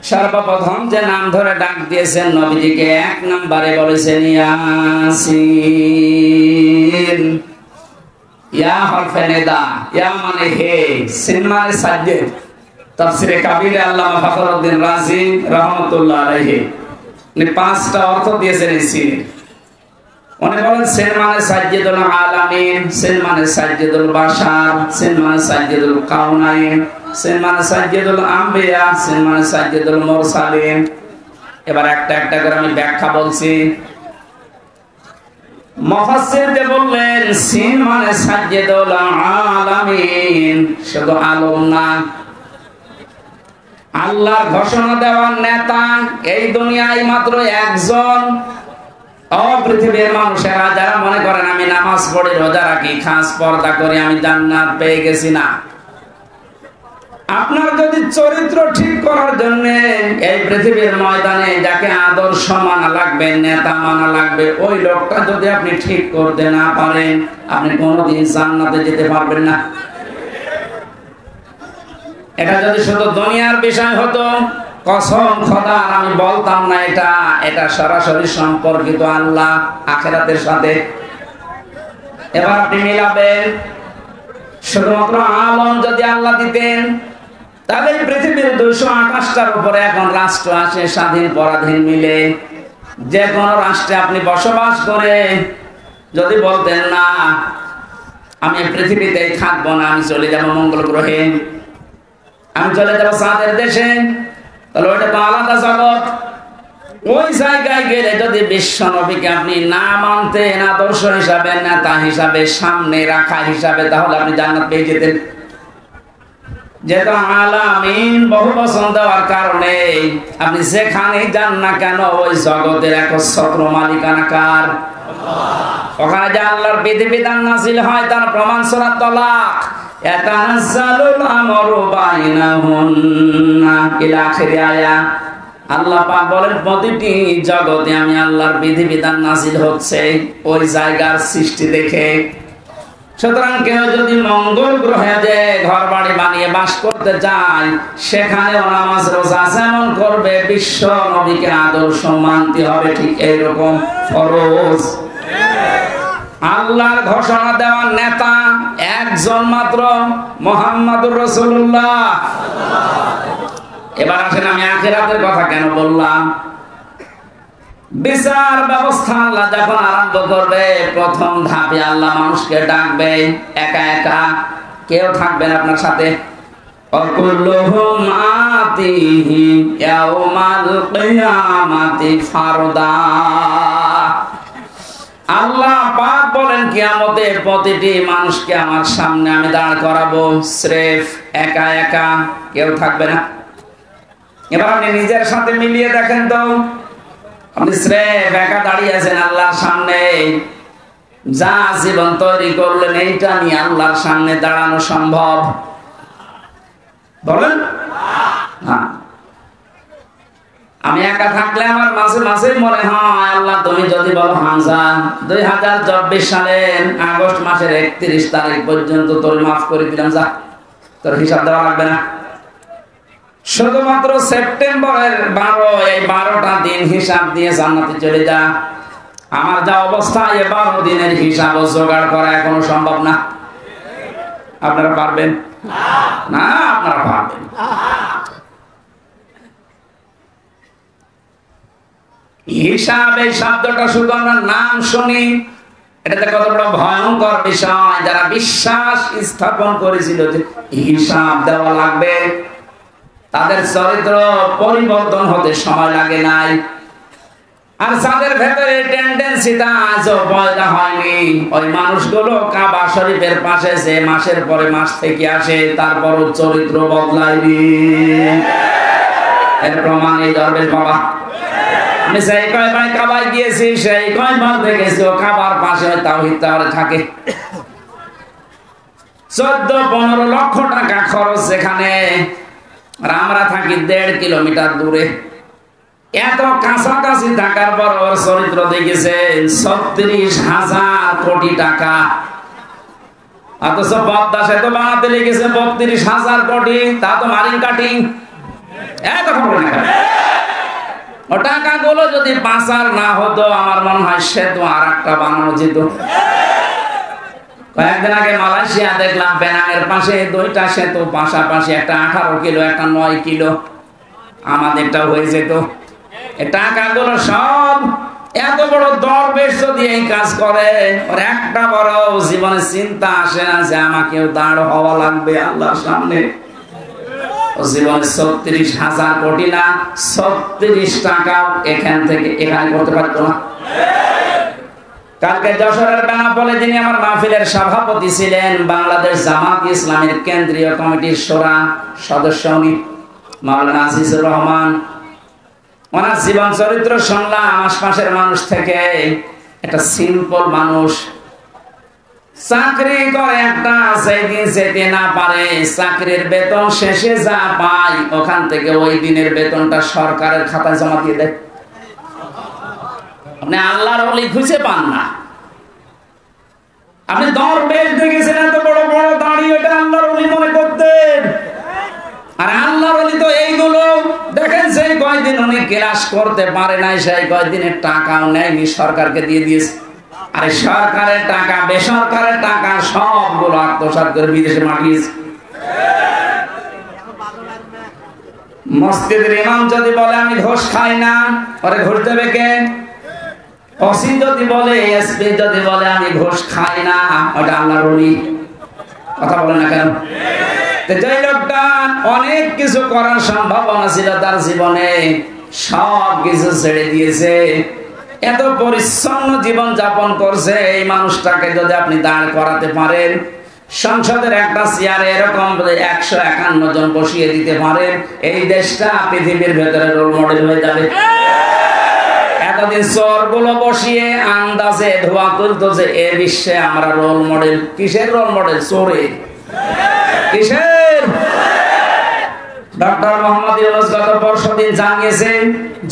সর্বপ্রথম যে নাম ধরে ডাক দিয়েছেন নবীজিকে, 1 নম্বরে বলেছেন ইয়াসিন। ইয়া হরফে নিদা, ইয়া মানে হে, সিন মানে সাজ্জেদ। তাফসীরে কাবিরে আল্লামা ফখরুদ্দিন রাজি রাহমাতুল্লাহ আলাইহি 5টা অর্থ দিয়েছেন এই সিনের। উনি বলেন সিন মানে সাজ্জেদুল আলামিন, সিন মানে সাজ্জেদুল বাশার, সিন মানে সাজ্জেদুল কাউনাইন, সিন মানে সাজ্জেদুল আম্বিয়া, সিন মানে সাজ্জেদুল মুরসালিন। এবার একটা একটা করে আমি ব্যাখ্যা বলছি। মুফাসসিরদের বললেন সিন মানে সাজ্জেদুল আলামিন, শুধু আলম না, আল্লাহর ঘোষণা দেওয়ার নেতা এই দুনিয়ায় মাত্র একজন। পৃথিবীর মানুষেরা যারা মনে করেন আমি নামাজ পড়ি, রোজা রাখি, খাস পর্দা করি, আমি জান্নাত পেয়ে গেছি, না। আপনার যদি চরিত্র ঠিক করার জন্য এই পৃথিবীর ময়দানে যাকে আদর্শ মানা লাগবে, নেতা মানা লাগবে, ওই লোকটা যদি আপনি ঠিক করতে না পারেন, আপনি কোনোদিন জান্নাতে যেতে পারবেন না। এটা যদি শুধু দুনিয়ার বিষয় হতো, কসম খোদার আমি বলতাম না এটা সরাসরি সম্পর্কিত আল্লাহ আখিরাতের সাথে। এবার আপনি মিলাবেন, শুধুমাত্র আলম যদি আল্লাহ দিতেন, তাহলে পৃথিবীর 228টার উপরে এখন রাষ্ট্র আছে, স্বাধীন পরাধীন মিলে। যে কোন রাষ্ট্রে আপনি বসবাস করে যদি বলতেন না আমি পৃথিবীতেই থাকবো না, আমি চলে যাবো মঙ্গল গ্রহে, আমি চলে যাবো চাঁদের দেশে, তাহলে ওইটা তো আলাদা জগৎ। ওই জায়গায় গেলে যদি বিশ্ব নবীকে আপনি না মানতেন আদর্শ হিসাবে, নেতা হিসাবে, সামনে রাখা হিসাবে, তাহলে আপনি জান্নাত পেয়ে যেতেন। যেহেতু আলামিন বহু বচন দেওয়ার কারণে আপনি যেখানে যান না কেন ওই জগতের একচ্ছত্র মালিকানা কার? ওখানে যে আল্লাহর বিধিবিধান নাযিল হয় তার প্রমাণ সূরা তালাক, ইয়াতানাজ্জালুল আমরু বাইনাহুন্না ইলা আখিরি আয়া। আল্লাহ পাক বলেন প্রতিটি জগতে আমি আল্লাহর বিধিবিধান নাযিল হচ্ছে ওই জায়গার সৃষ্টি দেখে। সুতরাং কেউ যদি মঙ্গল গ্রহে যে ঘর বাড়ি বানিয়ে বাস করতে চায়, সেখানেও নামাজ রোজা যেমন করবে, বিশ্ব নবীকে আদর্শ মানতে হবে ঠিক এইরকম ফরজ। আল্লাহর ঘোষণা দেওয়ার নেতা একজন মাত্র, মুহাম্মাদুর রাসূলুল্লাহ। এবার আসেন আমি আখিরাতের কথা কেন বললাম। বিচার ব্যবস্থা আল্লাহ যখন আরম্ভ করবে, প্রথম ধাপে আল্লাহ মানুষকে ডাকবে একা একা, কেউ থাকবেন আপনার সাথে। অকুল্লুহুম আতিহি ইয়াউমাল কিয়ামাতি ফারদা। আল্লাহ পাক বলেন কিয়ামতে প্রতিটি মানুষকে আমার সামনে আমি দাঁড় করাবো, স্রেফ একা একা, কেউ থাকবে না। এবার আপনি নিজের সাথে মিলিয়ে দেখেন তো, আপনি স্রেফ একা দাঁড়িয়ে আছেন আল্লাহর সামনে, যা জীবন তৈরি করলেন এইটা নিয়ে আল্লাহর সামনে দাঁড়ানো সম্ভব? বলেন না। আমি একা থাকলে আমার মাঝে মাঝে মনে হয় আল্লাহ তুমি যদি বলো হামজা 2024 সালের আগস্ট মাসের 31 তারিখ পর্যন্ত তোর মাফ করে দিলাম, যা তোর হিসাব দেওয়া লাগবে না। শুধুমাত্র সেপ্টেম্বরের 12 এই 12টা দিন হিসাব দিয়ে জান্নাতে চলে যা। আমার যা অবস্থা, এই 12 দিনের হিসাব জোগাড় করা এখনো সম্ভব না। আপনারা পারবেন না? আপনারা পারবেন। হিসাব এই শব্দটা শুধু আমরা নাম শুনি, এটাতে কত বড় ভয়ঙ্কর বিষয়। যারা বিশ্বাস স্থাপন করেছিল যে হিসাব দেওয়া লাগবে, তাদের চরিত্র পরিবর্তন হতে সময় লাগে নাই। আর যাদের ভেতরে টেন্ডেন্সিটা আজও পয়দা হয়নি, ওই মানুষগুলো কাবা শরীফের পাশে যে মাসের পরে মাস থেকে আসে, তারপরও চরিত্র বদলায়নি। এর প্রমাণ এই দরবেশ বাবা। আমি সেই কয়বার কাবায় গিয়েছি, সেই কয়বার দেখেছি ও কাবার পাশে তাওহীদ টাওয়ারে থাকে। 14-15 লক্ষ টাকা খরচ সেখানে, আর আমরা থাকি 1.5 কিলোমিটার দূরে। এত কাছাকাছি থাকার পর ওর চরিত্র দেখেছেন 36,000 কোটি টাকা। অথচ পদ্মা সেতু বানাতে লেগেছে 32,000 কোটি, তা তো মারিন কাটিং। কথা বলে না, ও টাকাগুলো যদি পাচার না হতো আমার মনে হয় সেতু আর একটা বানানো যেত। কয়েকদিন আগে মালয়েশিয়া দেখলাম পেনাংয়ের পাশে 2টা সেতু পাশাপাশি, একটা 18 কিলো, একটা 9 কিলো। আমাদেরটাও হয়ে যেত। এই টাকাগুলো সব এত বড় দরবেশ যদি এই কাজ করে, ওর একটা বড় জীবনে চিন্তা আসে না যে আমাকেও দাঁড় হওয়া লাগবে আল্লাহর সামনে। জীবনে 36,000 কোটি না, 36 টাকাও এখান থেকে এখানে করতে পারতো না। কালকে যশোরের বেনাপোলে যিনি আমার মাহফিলের সভাপতি ছিলেন, বাংলাদেশ জামাত ইসলামের কেন্দ্রীয় কমিটির শোরা সদস্য উনি মাওলানা আজিজুর রহমান। ওনার জীবন চরিত্র শুনলাম আশপাশের মানুষ থেকে। একটা সিম্পল মানুষ, চাকরি করে একটা, যেদিন যেতে না পারে চাকরির বেতন শেষে যা পায় ওখান থেকে ওই দিনের বেতনটা সরকারের খাতায় জমা দিয়ে দেয়। আপনি আল্লাহর ওলি খুঁজে পান না। আপনি দরবেশ দেখেছেন এত বড় বড় দাড়ি, এটা আল্লাহর ওলি মনে করতেন। আর আল্লাহর ওলি তো এইগুলো দেখেন, সেই কয়দিন উনি ক্লাস করতে পারে নাই, সেই কয়দিনের টাকাও নেয়নি, সরকারকে দিয়ে দিয়েছে। আরে সরকারের টাকা বেসরকারের টাকা সবগুলো আত্মসাৎ করে বিদেশে পাঠিয়েছে। মসজিদের ইমাম যদি বলে আমি ঘুষ খাই না, পরে ঘুষ দেবে কে? ওসি যদি বলে, এসপি যদি বলে আমি ঘুষ খাই না, ওটা আল্লাহর ওলি। কথা বলে না কেন? যে লোকটা অনেক কিছু করার সম্ভাবনা ছিল তার জীবনে, সব কিছু ছেড়ে দিয়েছে, এত পরিচ্ছন্ন জীবন যাপন করছে। এই মানুষটাকে যদি আপনি দাঁড় করাতে পারেন, সংসদের একটা চেয়ারে এরকম 151 জন বসিয়ে দিতে পারেন, এই দেশটা পৃথিবীর ভেতরে রোল মডেল হয়ে যাবে। এতদিন চোরগুলো বসিয়ে আন্দাজে ধোয়া তুলতো যে এ বিশ্বে আমরা রোল মডেল। কিসের রোল মডেল? চোরের। কিসের? ডক্টর মোহাম্মদ ইউনূস গত পরশুদিন জানিয়েছেন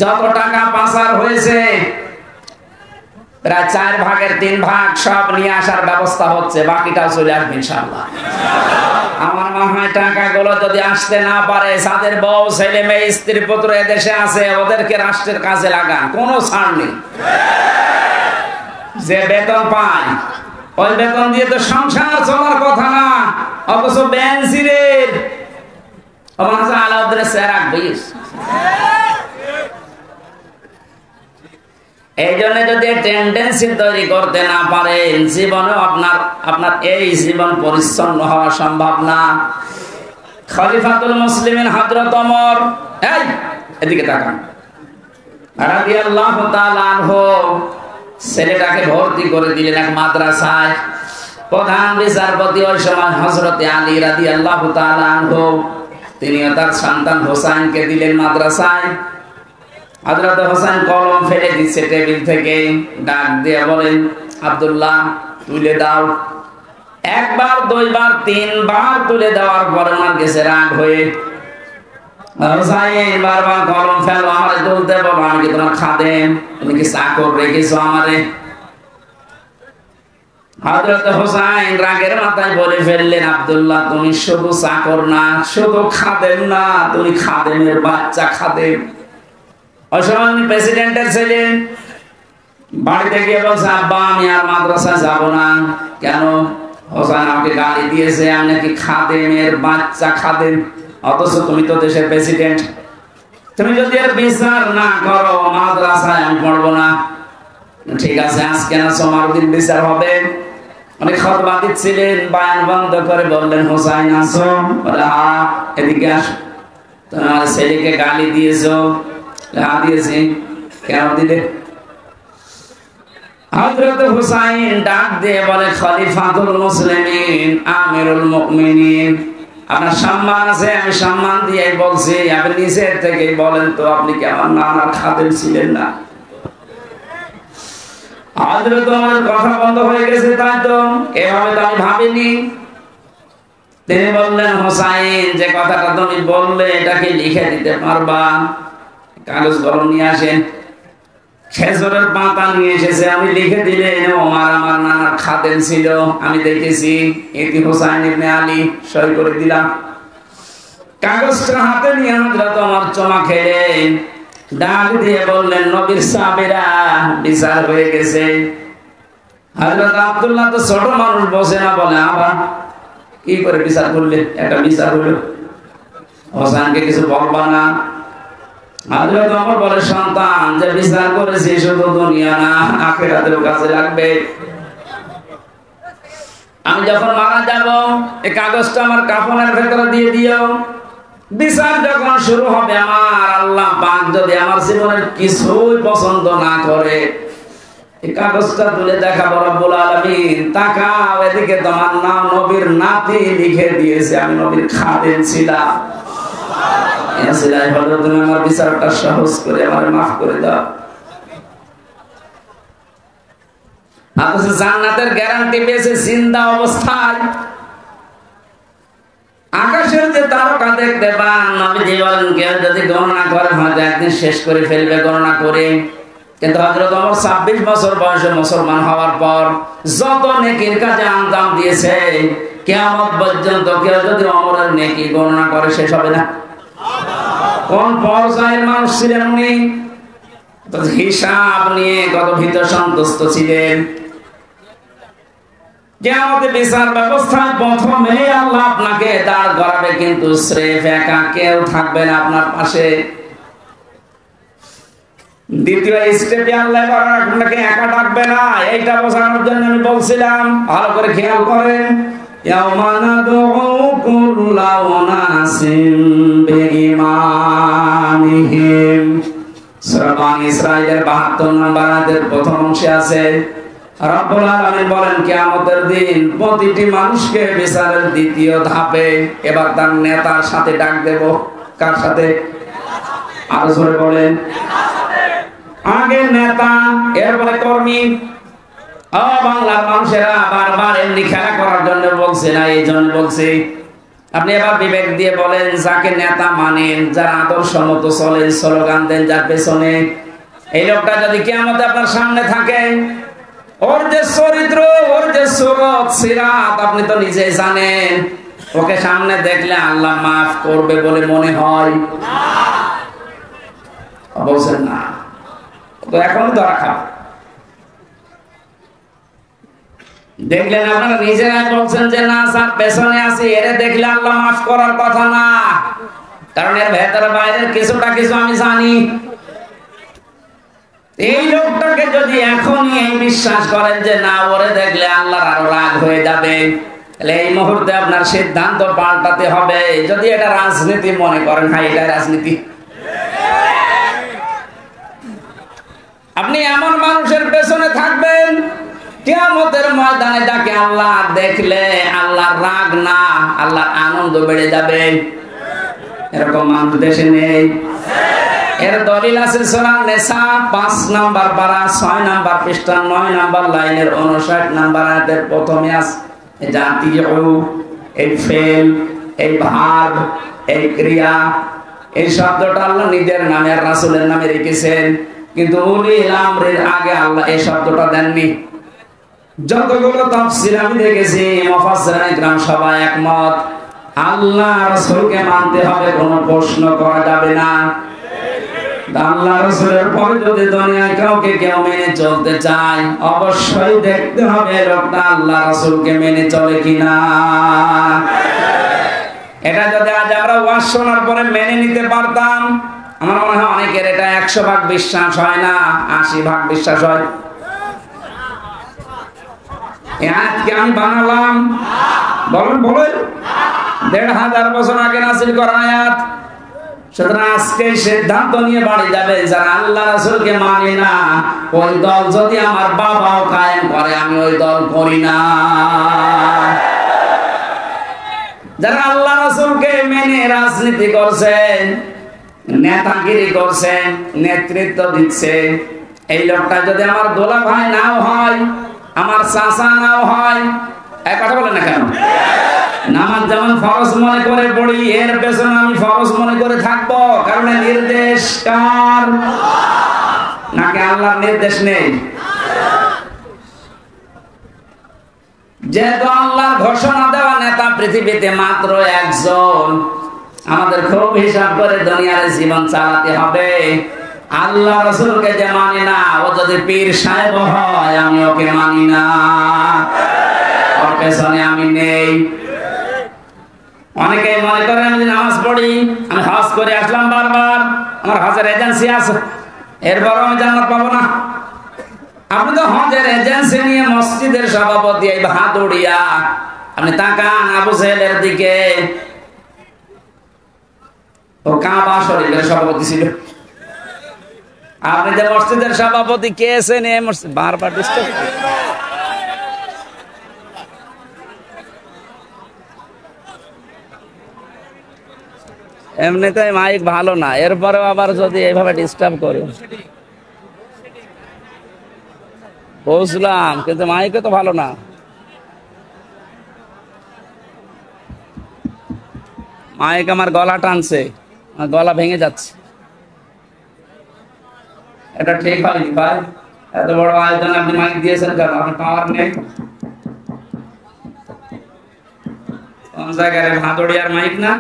যত টাকা পাচার হয়েছে প্রায় 4 ভাগের 3 ভাগ সব নিয়ে আসার ব্যবস্থা হচ্ছে, বাকিটাও চলে আসবে ইনশাআল্লাহ। আমার মনে হয় টাকাগুলো যদি আসতে না পারে, যাদের বউ ছেলে মেয়ে স্ত্রী পুত্র এদেশে আছে ওদেরকে রাষ্ট্রের কাজে লাগান, কোনো ছাড় নেই। যে বেতন পায় ওই বেতন দিয়ে তো সংসার চলার কথা না, অথচ বেনজিরের আলাউদ্দিনের চেহারা বিষ। এই জন্য যদি টেন্ডেন্সি তৈরি করতে না পারেন, জীবনে আপনার এই জীবন পরিচ্ছন্ন হওয়া সম্ভব না। খলিফাতুল মুসলিমিন হযরত ওমর, এই এদিকে তাকান, রাদিয়াল্লাহু তাআলা আনহু ছেলেটাকে ভর্তি করে দিলেন এক মাদ্রাসায়। প্রধান বিচারপতি ওই সময় হযরত আলী রাদিয়াল্লাহু তাআলা আনহু, তিনিও তার সন্তান হোসেনকে দিলেন মাদ্রাসায়। হযরত হোসেন কলম ফেলে দিচ্ছে টেবিল থেকে, ডাক দিয়ে বলেন আব্দুল্লাহ তুলে দাও। একবার, দুইবার, 3 বার তুলে দেওয়ার পর ওনার কাছে রাগ হয়ে, হোসেন বারবার কলম ফেলো, আমারে তুলতে বলো, আমি কি তোমার খাদেম? তুমি কি চাকর রেখেছো আমারে? হযরত হোসেন রাগের মাথায় বলে ফেললেন, আব্দুল্লাহ তুমি শুধু চাকর না, শুধু খাদেম না, তুমি খাদেমের বাচ্চা খাদেম। ওই সময় উনি প্রেসিডেন্টের ছিলেন। বাড়িতে গিয়ে বলছে আব্বা আমি আর মাদ্রাসায় যাব না। কেন? হোসেন আমাকে গালি দিয়েছে আমি নাকি খাদেমের বাচ্চা খাদেম, অথচ তুমি তো দেশের প্রেসিডেন্ট। তুমি যদি এর বিচার না করো মাদ্রাসায় আমি পড়বো না। ঠিক আছে, আজকে না সোমবার দিন বিচার হবে। অনেক খুতবা দিচ্ছিলেন, বয়ান বন্ধ করে বললেন, হোসাইন আসো? বলে হ্যাঁ। এদিকে আসো। তোমার ছেলেকে গালি দিয়েছো? হ্যাঁ দিয়েছি। কেন দিলে? হযরত হুসাইন ডাক দিয়ে বলে, খলিফাতুল মুসলিমিন, আমিরুল মুমিনিন, আপনার সম্মান আছে, আমি সম্মান দিয়ে বলছি, আপনি নিচের থেকে বলেন তো, আপনি কি আমার নানার খাদেম ছিলেন না? হযরত ওমর কথা বন্ধ হয়ে গেছে, তাই তো, এভাবে তো আমি ভাবিনি। তিনি বললেন, হুসাইন, যে কথাটা তুমি বললে এটাকে লিখে দিতে পারবা? কাগজ কলম নিয়ে আসেন। খেজুরের পাতা নিয়ে এসেছে, আমি লিখে দিলে ওমর আমার নানার খাদেম ছিল, আমি দেখেছি, এটি হুসাইন ইবনে আলী, সই করে দিলাম। কাগজটা হাতে নিয়ে হযরত ওমর চমা খেলেন, ডাক দিয়ে বললেন, নবীর সাহাবীরা, বিচার হয়ে গেছে। হযরত আব্দুল্লাহ তো ছোট মানুষ, বসে না, বলে আবার কি করে বিচার করলে? একটা বিচার হলো, হোসেনকে কিছু বলবা না? হযরত ওমর বলে, সন্তান, যে বিচার করেছি শুধু দুনিয়া না, আখিরাতেও কাজে লাগবে। আমি যখন মারা যাব, এই কাগজটা আমার কাফনের ভেতরে দিয়ে দিও। বিচার যখন শুরু হবে, আমার আল্লাহ পাক যদি আমার জীবনের কিছুই পছন্দ না করে, এই কাগজটা তুলে দেখাবো, রব্বুল আলামিন তাকাও, এদিকে তোমার নাম নবীর নাতি লিখে দিয়েছে, আমি নবীর খাদেম ছিলাম। তুমি আমার বিচারটা সহজ করে আমার মাফ করে দাও। জান্নাতের গ্যারান্টি পেয়েছে জিন্দা অবস্থায়। আকাশের যে তারকা দেখতে পান, নবীজি বলেন, কেউ যদি গণনা করে হয়তো একদিন শেষ করে ফেলবে গণনা করে। কিন্তু হযরত ওমর 26 বছর বয়সে মুসলমান হওয়ার পর যত নেকির কাজে আঞ্জাম দিয়েছে, কিয়ামত পর্যন্ত কেউ যদি ওমরের নেকি গণনা করে শেষ হবে না। কোন পর্যায়ের মানুষ ছিলেন উনি? হিসাব নিয়ে কত ভীত সন্তুষ্ট ছিলেন। কিয়ামতের বিচার ব্যবস্থায় প্রথমে আল্লাহ আপনাকে দাঁড় করাবে, কিন্তু স্রেফ একা, কেউ থাকবে না আপনার পাশে। দ্বিতীয় স্টেপে আল্লাহ আপনাকে একা ডাকবে না, এইটা বোঝানোর জন্য আমি বলছিলাম, ভালো করে খেয়াল করেন। ইয়াউমা নাদউ কুল্লা উনাসিন বিইমানিহিম, সূরা বানী ইসরাঈলের 72 নম্বর আয়াতের প্রথম অংশে আছে, রব্বুল আলামিন বলেন, কিয়ামতের দিন প্রতিটি মানুষকে বিচারের দ্বিতীয় ধাপে এবার তার নেতার সাথে ডাক দেব। কার সাথে? আরো জোরে বলেন। আগে নেতা, এরপরে কর্মী। বাংলার মানুষেরা বারবার এমনি খেলা করার জন্য বলছে না, এই জন্য বলছে। আপনি এবার বিবেক দিয়ে বলেন, যাকে নেতা মানেন, যারা আদর্শ মতো চলেন, স্লোগান দেন যার পেছনে, এই লোকটা যদি কিয়ামতে আপনার সামনে থাকে, ওর যে চরিত্র, ওর যে সুরত সিরাত আপনি তো নিজেই জানেন। ওকে সামনে দেখলে আল্লাহ মাফ করবে বলে মনে হয়? বলছেন না, তো এখনো ধরা খাও। দেখলেন আপনারা নিজেরাই বলছেন যে না স্যার পেছনে আছি, এর দেখলে আল্লাহ মাফ করার কথা না, কারণ এর ভেতরে বাইরের কিছুটা কিছু আমি জানি। এই লোকটাকে যদি এখনই এই বিশ্বাস করেন যে না, ওরে দেখলে আল্লাহর আরো রাগ হয়ে যাবে, তাহলে এই মুহূর্তে আপনার সিদ্ধান্ত পাল্টাতে হবে। যদি এটা রাজনীতি মনে করেন, হ্যাঁ এটা রাজনীতি। আপনি এমন মানুষের পেছনে থাকবেন, কিয়ামতের ময়দানে যাকে আল্লাহ দেখলে আল্লাহর রাগ না, আল্লাহর আনন্দ বেড়ে যাবে। এরকম মানুষ দেশে নেই। এর দলিল আছে সূরা নিসা 5 নাম্বার পারা 6 নাম্বার পৃষ্ঠা 9 নাম্বার লাইনের 59 নাম্বার আয়াতের প্রথমে আছে, জাতীয় এই ফেল, এই ভাব, এই ক্রিয়া, এই শব্দটা আল্লাহ নিজের নামে আর রাসূলের নামে রেখেছেন, কিন্তু উলিল আমরের আগে আল্লাহ এই শব্দটা দেননি। যতগুলো তাফসীর আমি দেখেছি, মুফাসসিরিন ইকরাম সবাই একমত, আল্লাহ রাসূলকে মানতে হবে, কোনো প্রশ্ন করা যাবে না। আল্লাহ রাসূলের পরে যদি দুনিয়ায় কাউকে কেউ মেনে চলতে চায়, অবশ্যই দেখতে হবে লোকটা আল্লাহ রাসূলকে মেনে চলে কিনা। এটা যদি আজ আমরা ওয়াজ শোনার পরে মেনে নিতে পারতাম, আমার মনে হয় অনেকের এটা 100 ভাগ বিশ্বাস হয় না, 80 ভাগ বিশ্বাস হয়। এই আয়াতকে আমি বানালাম? বলেন বলেন, ১৫০০ বছর আগে নাযিল করা আয়াত। সুতরাং আজকে সিদ্ধান্ত নিয়ে বাড়ি যাবে, যারা আল্লাহ রাসূলকে মানে না, ওই দল যদি আমার বাবাও কায়েম করে আমি ওই দল করি না। যারা আল্লাহ রাসূলকে মেনে রাজনীতি করছেন, নেতাগিরি করছেন, নেতৃত্ব দিচ্ছেন, এই লোকটা যদি আমার দোলা ভাই নাও হয়, আমার চাচা নাও হয়, এক কথা বলেন না কেন? নামাজ যেমন ফরজ মনে করে পড়ি, এর পেছনে আমি ফরজ মনে করে থাকবো, কারণ নির্দেশ কার? নাকি আল্লাহর নির্দেশ নেই? যেহেতু আল্লাহর ঘোষণা দেওয়া নেতা পৃথিবীতে মাত্র একজন, আমাদের খুব হিসাব করে দুনিয়ার জীবন চালাতে হবে। আল্লাহ রাসূলকে যে মানি না, ও যদি পীর সাহেব হয় আমি ওকে মানি না, ওর পেছনে আমি নেই। অনেকে মনে করেন আমি নামাজ পড়ি, আমি হজ করে আসলাম বারবার, আমার হজের এজেন্সি আছে, এরপর আমি জান্নাত পাবো না। আপনি তো হজের এজেন্সি নিয়ে মসজিদের সভাপতি, এই ভাদুড়িয়া, আপনি তাকান আবু জেহেলের দিকে, ও কাবা শরীফের সভাপতি ছিল। আপনি যে মসজিদের সভাপতি কে আছেন, বারবার ডিস্টার্ব। এমনিতে মাইক ভালো না, এরপরেও আবার যদি এইভাবে ডিস্টার্ব করে। বুঝলাম, কিন্তু মাইকে তো ভালো না। মাইক আমার গলা টানছে, আমার গলা ভেঙে যাচ্ছে। এটা ঠিক হয়নি ভাই, এত বড় আয়োজন আপনি মাইক দিয়েছেন কেন? আপনার পাওয়ার নেই? কোন জায়গায় ভাদড়িয়ার মাইক না?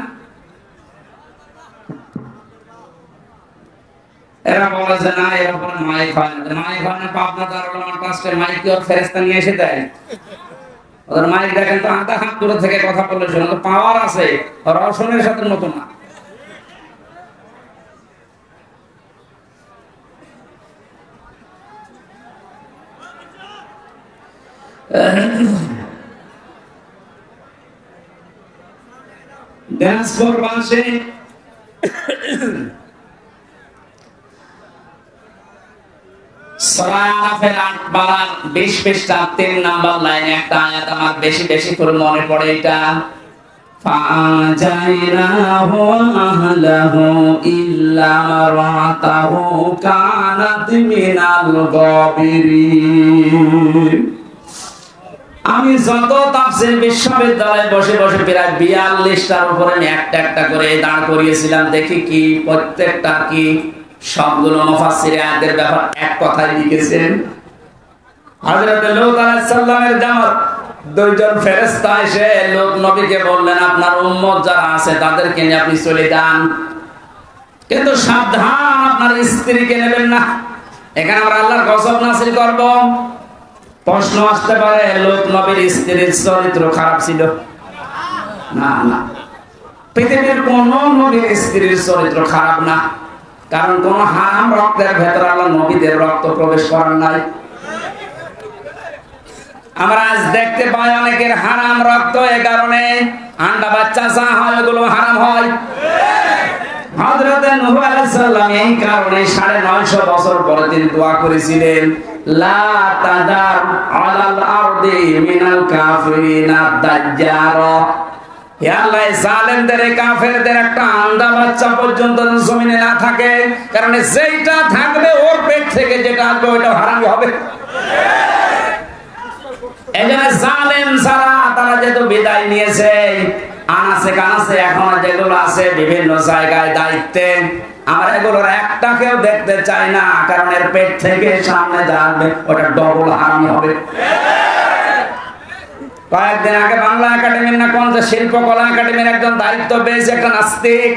এরা বলেছে না এরকম মাইক হয় না, মাইক হয় না। পাবনা দারুল উলুম ট্রাস্টে মাইক কি ওর ফেরেশতা নিয়ে এসে দেয়? ওদের মাইক দেখেন তো, আধা হাত দূরে থেকে কথা বলে শোনো, তো পাওয়ার আছে, রসনের সাথে মতো না। দিনাজপুর বাসে সূরা আরাফের ৮ পারার ২০ পৃষ্ঠা ৩ নাম্বার লাইনে একটা আয়াত আমার বেশি বেশি করে মনে পড়ে। এটা ফাজাইনাহু আহলাহু ইল্লা মারাতাহু কানাত মিনাল গাবিরিন। আমি যত তাফসীর বিশ্ববিদ্যালয়ে বসে বসে প্রায় ৪২টার উপরে একটা একটা করে দাঁড় করিয়েছিলাম, দেখি কি প্রত্যেকটা কি সবগুলো মুফাসসিরে আয়াতের ব্যাপার এক কথায় লিখেছেন। হযরত লূত আলাইহিস সালামের জামাত দুইজন ফেরেশতা এসে লূত নবীকে বললেন, আপনার উম্মত যারা আছে তাদেরকে নিয়ে আপনি চলে যান, কিন্তু সাবধান আপনার স্ত্রীকে নেবেন না, এখানে আমরা আল্লাহর গজব নাযিল করব। প্রশ্ন আসতে পারে, লূত নবীর স্ত্রীর চরিত্র খারাপ ছিল? না না, পৃথিবীর কোন নবীর স্ত্রীর চরিত্র খারাপ না, কারণ কোন হারাম রক্তের ভেতরে আল্লাহ নবীদের রক্ত প্রবেশ করার নাই। আমরা আজ দেখতে পাই অনেকের হারাম রক্ত, এ কারণে আন্ডা বাচ্চা যা হয় ওগুলো হারাম হয়। হযরত নূহ আলাইহিস সালাম এই কারণে ৯৫০ বছর পরে তিনি দোয়া করেছিলেন, লা তাদার আলাল আরদি মিনাল কাফিরিনা দাজ্জারা। হে আল্লাহ, জালেমদের কাফেরদের একটা আন্ডা বাচ্চা পর্যন্ত জমিনে না থাকে, কারণ যেটা থাকবে ওর পেট থেকে যেটা আসবে ওইটা হারাম হবে। এজন্য জালেম যারা, তারা যেহেতু বিদায় নিয়েছে, আনাসে কানাসে এখন যেগুলো আছে বিভিন্ন জায়গায় দায়িত্বে, আমরা এগুলোর একটাকেও দেখতে চাই না, কারণ এর পেট থেকে সামনে যাবে ওটা ডবল হারাম হবে। কয়েকদিন আগে বাংলা একাডেমির না কোন শিল্পকলা একাডেমির একজন দায়িত্ব পেয়েছে একটা নাস্তিক,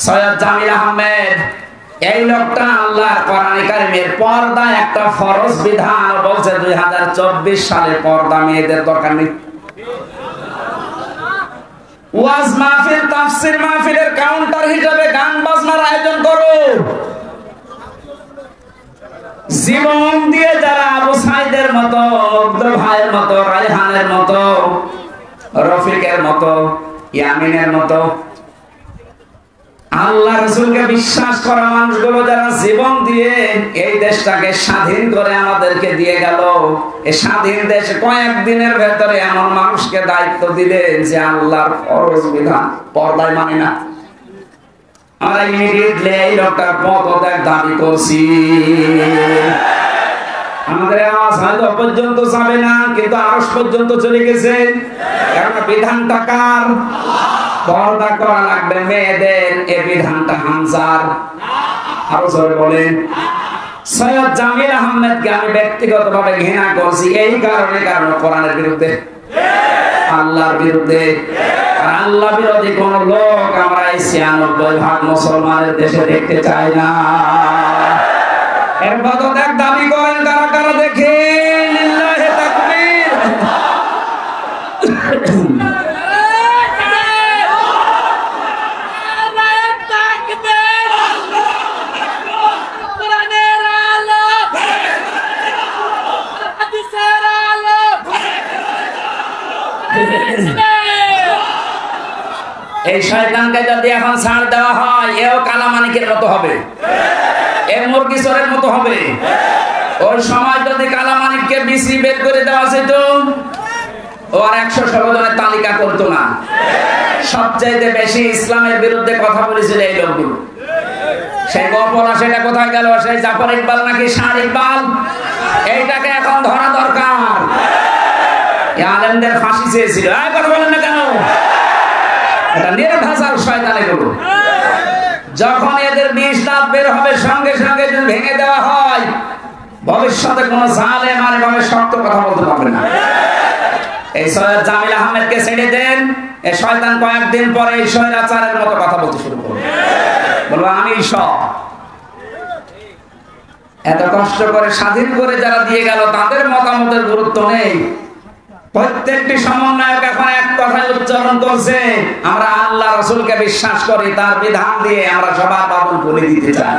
সৈয়দ জামিল আহমেদ। এই লোকটা আল্লাহর কোরআন কারীমের পর্দা একটা ফরজ বিধান বলছে ২০২৪ সালে পর্দা মেয়েদের দরকার নেই। ওয়াজ মাহফিল, তাফসীর মাহফিলের কাউন্টার হিসেবে গান বাজনার আয়োজন করো। জীবন দিয়ে যারা আবু সাইদের মতো মতো, রায়হানের মতো, রফিকের মতো, ইয়ামিনের মতো আল্লাহ রাসূলকে বিশ্বাস করা মানুষগুলো যারা জীবন দিয়ে এই দেশটাকে স্বাধীন করে আমাদেরকে দিয়ে গেল, এই স্বাধীন দেশে কয়েকদিনের ভেতরে এমন মানুষকে দায়িত্ব দিলেন যে আল্লাহর ফরজ বিধান পর্দায় মানে না। আমরা ইমিডিয়েটলি এই লোকটার পদত্যাগ দাবি করছি। আমাদের আওয়াজ হয়তো পর্যন্ত যাবে না, কিন্তু আরশ পর্যন্ত চলে গেছে। কারণ বিধানটা কার? পর্দা করা লাগবে মেয়েদের, এই বিধানটা হামজার। আরো জোরে বলেন। সৈয়দ জামিল আহমেদকে আমি ব্যক্তিগতভাবে ঘৃণা করছি এই কারণে, কারণ কোরআনের বিরুদ্ধে, আল্লাহর বিরুদ্ধে। আল্লাহ বিরোধী কোন লোক আমরা এই ৯৬% মুসলমানের দেশে দেখতে চাই না। এর পদত্যাগ দাবি করেন কারা কারা দেখে? লিল্লাহি তাকবীর। এই শয়তানকে যদি এখন ছাড় দেওয়া হয়, এও কালামানিকের মতো হবে, এ মুরগি চোরের মতো হবে। ওই সময় যদি কালামানিককে বিসি বের করে দেওয়া যেত, ও আর ১১৬ জনের তালিকা করতো না। সবচাইতে বেশি ইসলামের বিরুদ্ধে কথা বলেছিল এই লোকগুলো। সেই গপরা সেটা কোথায় গেল? সেই জাফর ইকবাল নাকি শাহ ইকবাল? এইটাকে এখন ধরা দরকার। আলেমদের ফাঁসি চেয়েছিল, কথা বলেন না কেন? এটা নির্ভাষার শয়তান এগুলো। যখন এদের ২০ দাঁত বের হবে, সঙ্গে সঙ্গে যদি ভেঙে দেওয়া হয়, ভবিষ্যতে কোন জালেম আর এভাবে শক্ত কথা বলতে পারবে না। এই সৈয়দ জামিল আহমেদকে ছেড়ে দেন, এই শয়তান কয়েকদিন পরে এই স্বৈরাচারের মতো কথা বলতে শুরু করবে, বলবো আমি সব। এত কষ্ট করে স্বাধীন করে যারা দিয়ে গেল, তাদের মতামতের গুরুত্ব নেই। প্রত্যেকটি সমন্বয়ক এখন এক কথায় উচ্চারণ করছে, আমরা আল্লাহ রাসূলকে বিশ্বাস করি, তার বিধান দিয়ে আমরা সবার বাবুল বলে দিতে চাই।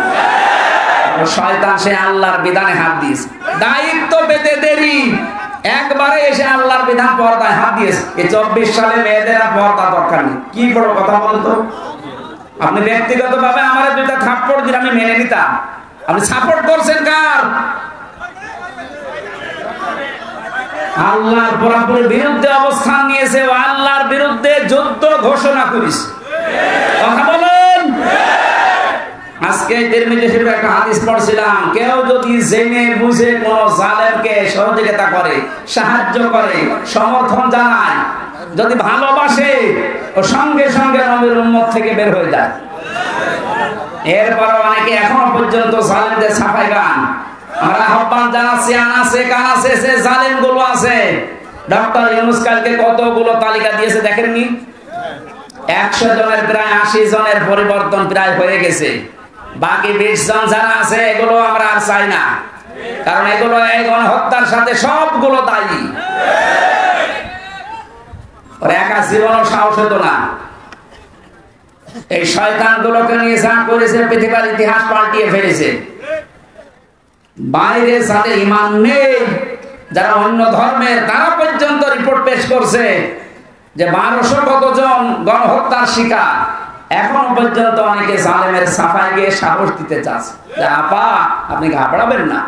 শয়তান সে আল্লাহর বিধানে হাত দিয়েছে, দায়িত্ব পেতে দেরি, একবারে এসে আল্লাহর বিধান পর্দায় হাত দিয়েছে। এই ২৪ সালে মেয়েদের আর পর্দা দরকার নেই। কি বড় কথা বলতো? আপনি ব্যক্তিগতভাবে আমার দুইটা থাপ্পড় দিলে আমি মেনে নিতাম। আপনি সাপোর্ট করছেন কার? আল্লাহর পুরোপুরি বিরুদ্ধে অবস্থান নিয়েছে, ও আল্লাহর বিরুদ্ধে যুদ্ধ ঘোষণা করেছে। কথা বলেন। আজকে তিরমিজি শরীফে একটা হাদিস পড়ছিলাম, কেউ যদি জেনে বুঝে কোন জালেমকে সহযোগিতা করে, সাহায্য করে, সমর্থন জানায়, যদি ভালোবাসে, ও সঙ্গে সঙ্গে নবীর উম্মত থেকে বের হয়ে যায়। এরপর অনেকে এখনো পর্যন্ত জালেমদের ছাপাই গান। আমরা আহ্বান জানাচ্ছি, আনাছে কানাছে সে জালেম গুলো আছে। ডক্টর ইউনূস কালকে কতগুলো তালিকা দিয়েছে দেখেননি? ১০০ জনের প্রায় ৮০ জনের পরিবর্তন প্রায় হয়ে গেছে। বাকি ২০ জন যারা আছে, এগুলো আমরা আর চাই না, কারণ এগুলো এই গণহত্যার সাথে সবগুলো দায়ী। ওর একা জীবনও সাহস হতো না। এই শয়তান গুলোকে নিয়ে যা করেছে, পৃথিবীর ইতিহাস পাল্টিয়ে ফেলেছে। বাইরে যাদের ঈমান নেই, যারা অন্য ধর্মের, তারা পর্যন্ত রিপোর্ট পেশ করছে যে ১২০০ কতজন গণহত্যার শিকার। এখন পর্যন্ত অনেকে জালেমের সাফাই গিয়ে সাহস দিতে চাচ্ছে যে আপা আপনি ঘাবড়াবেন না,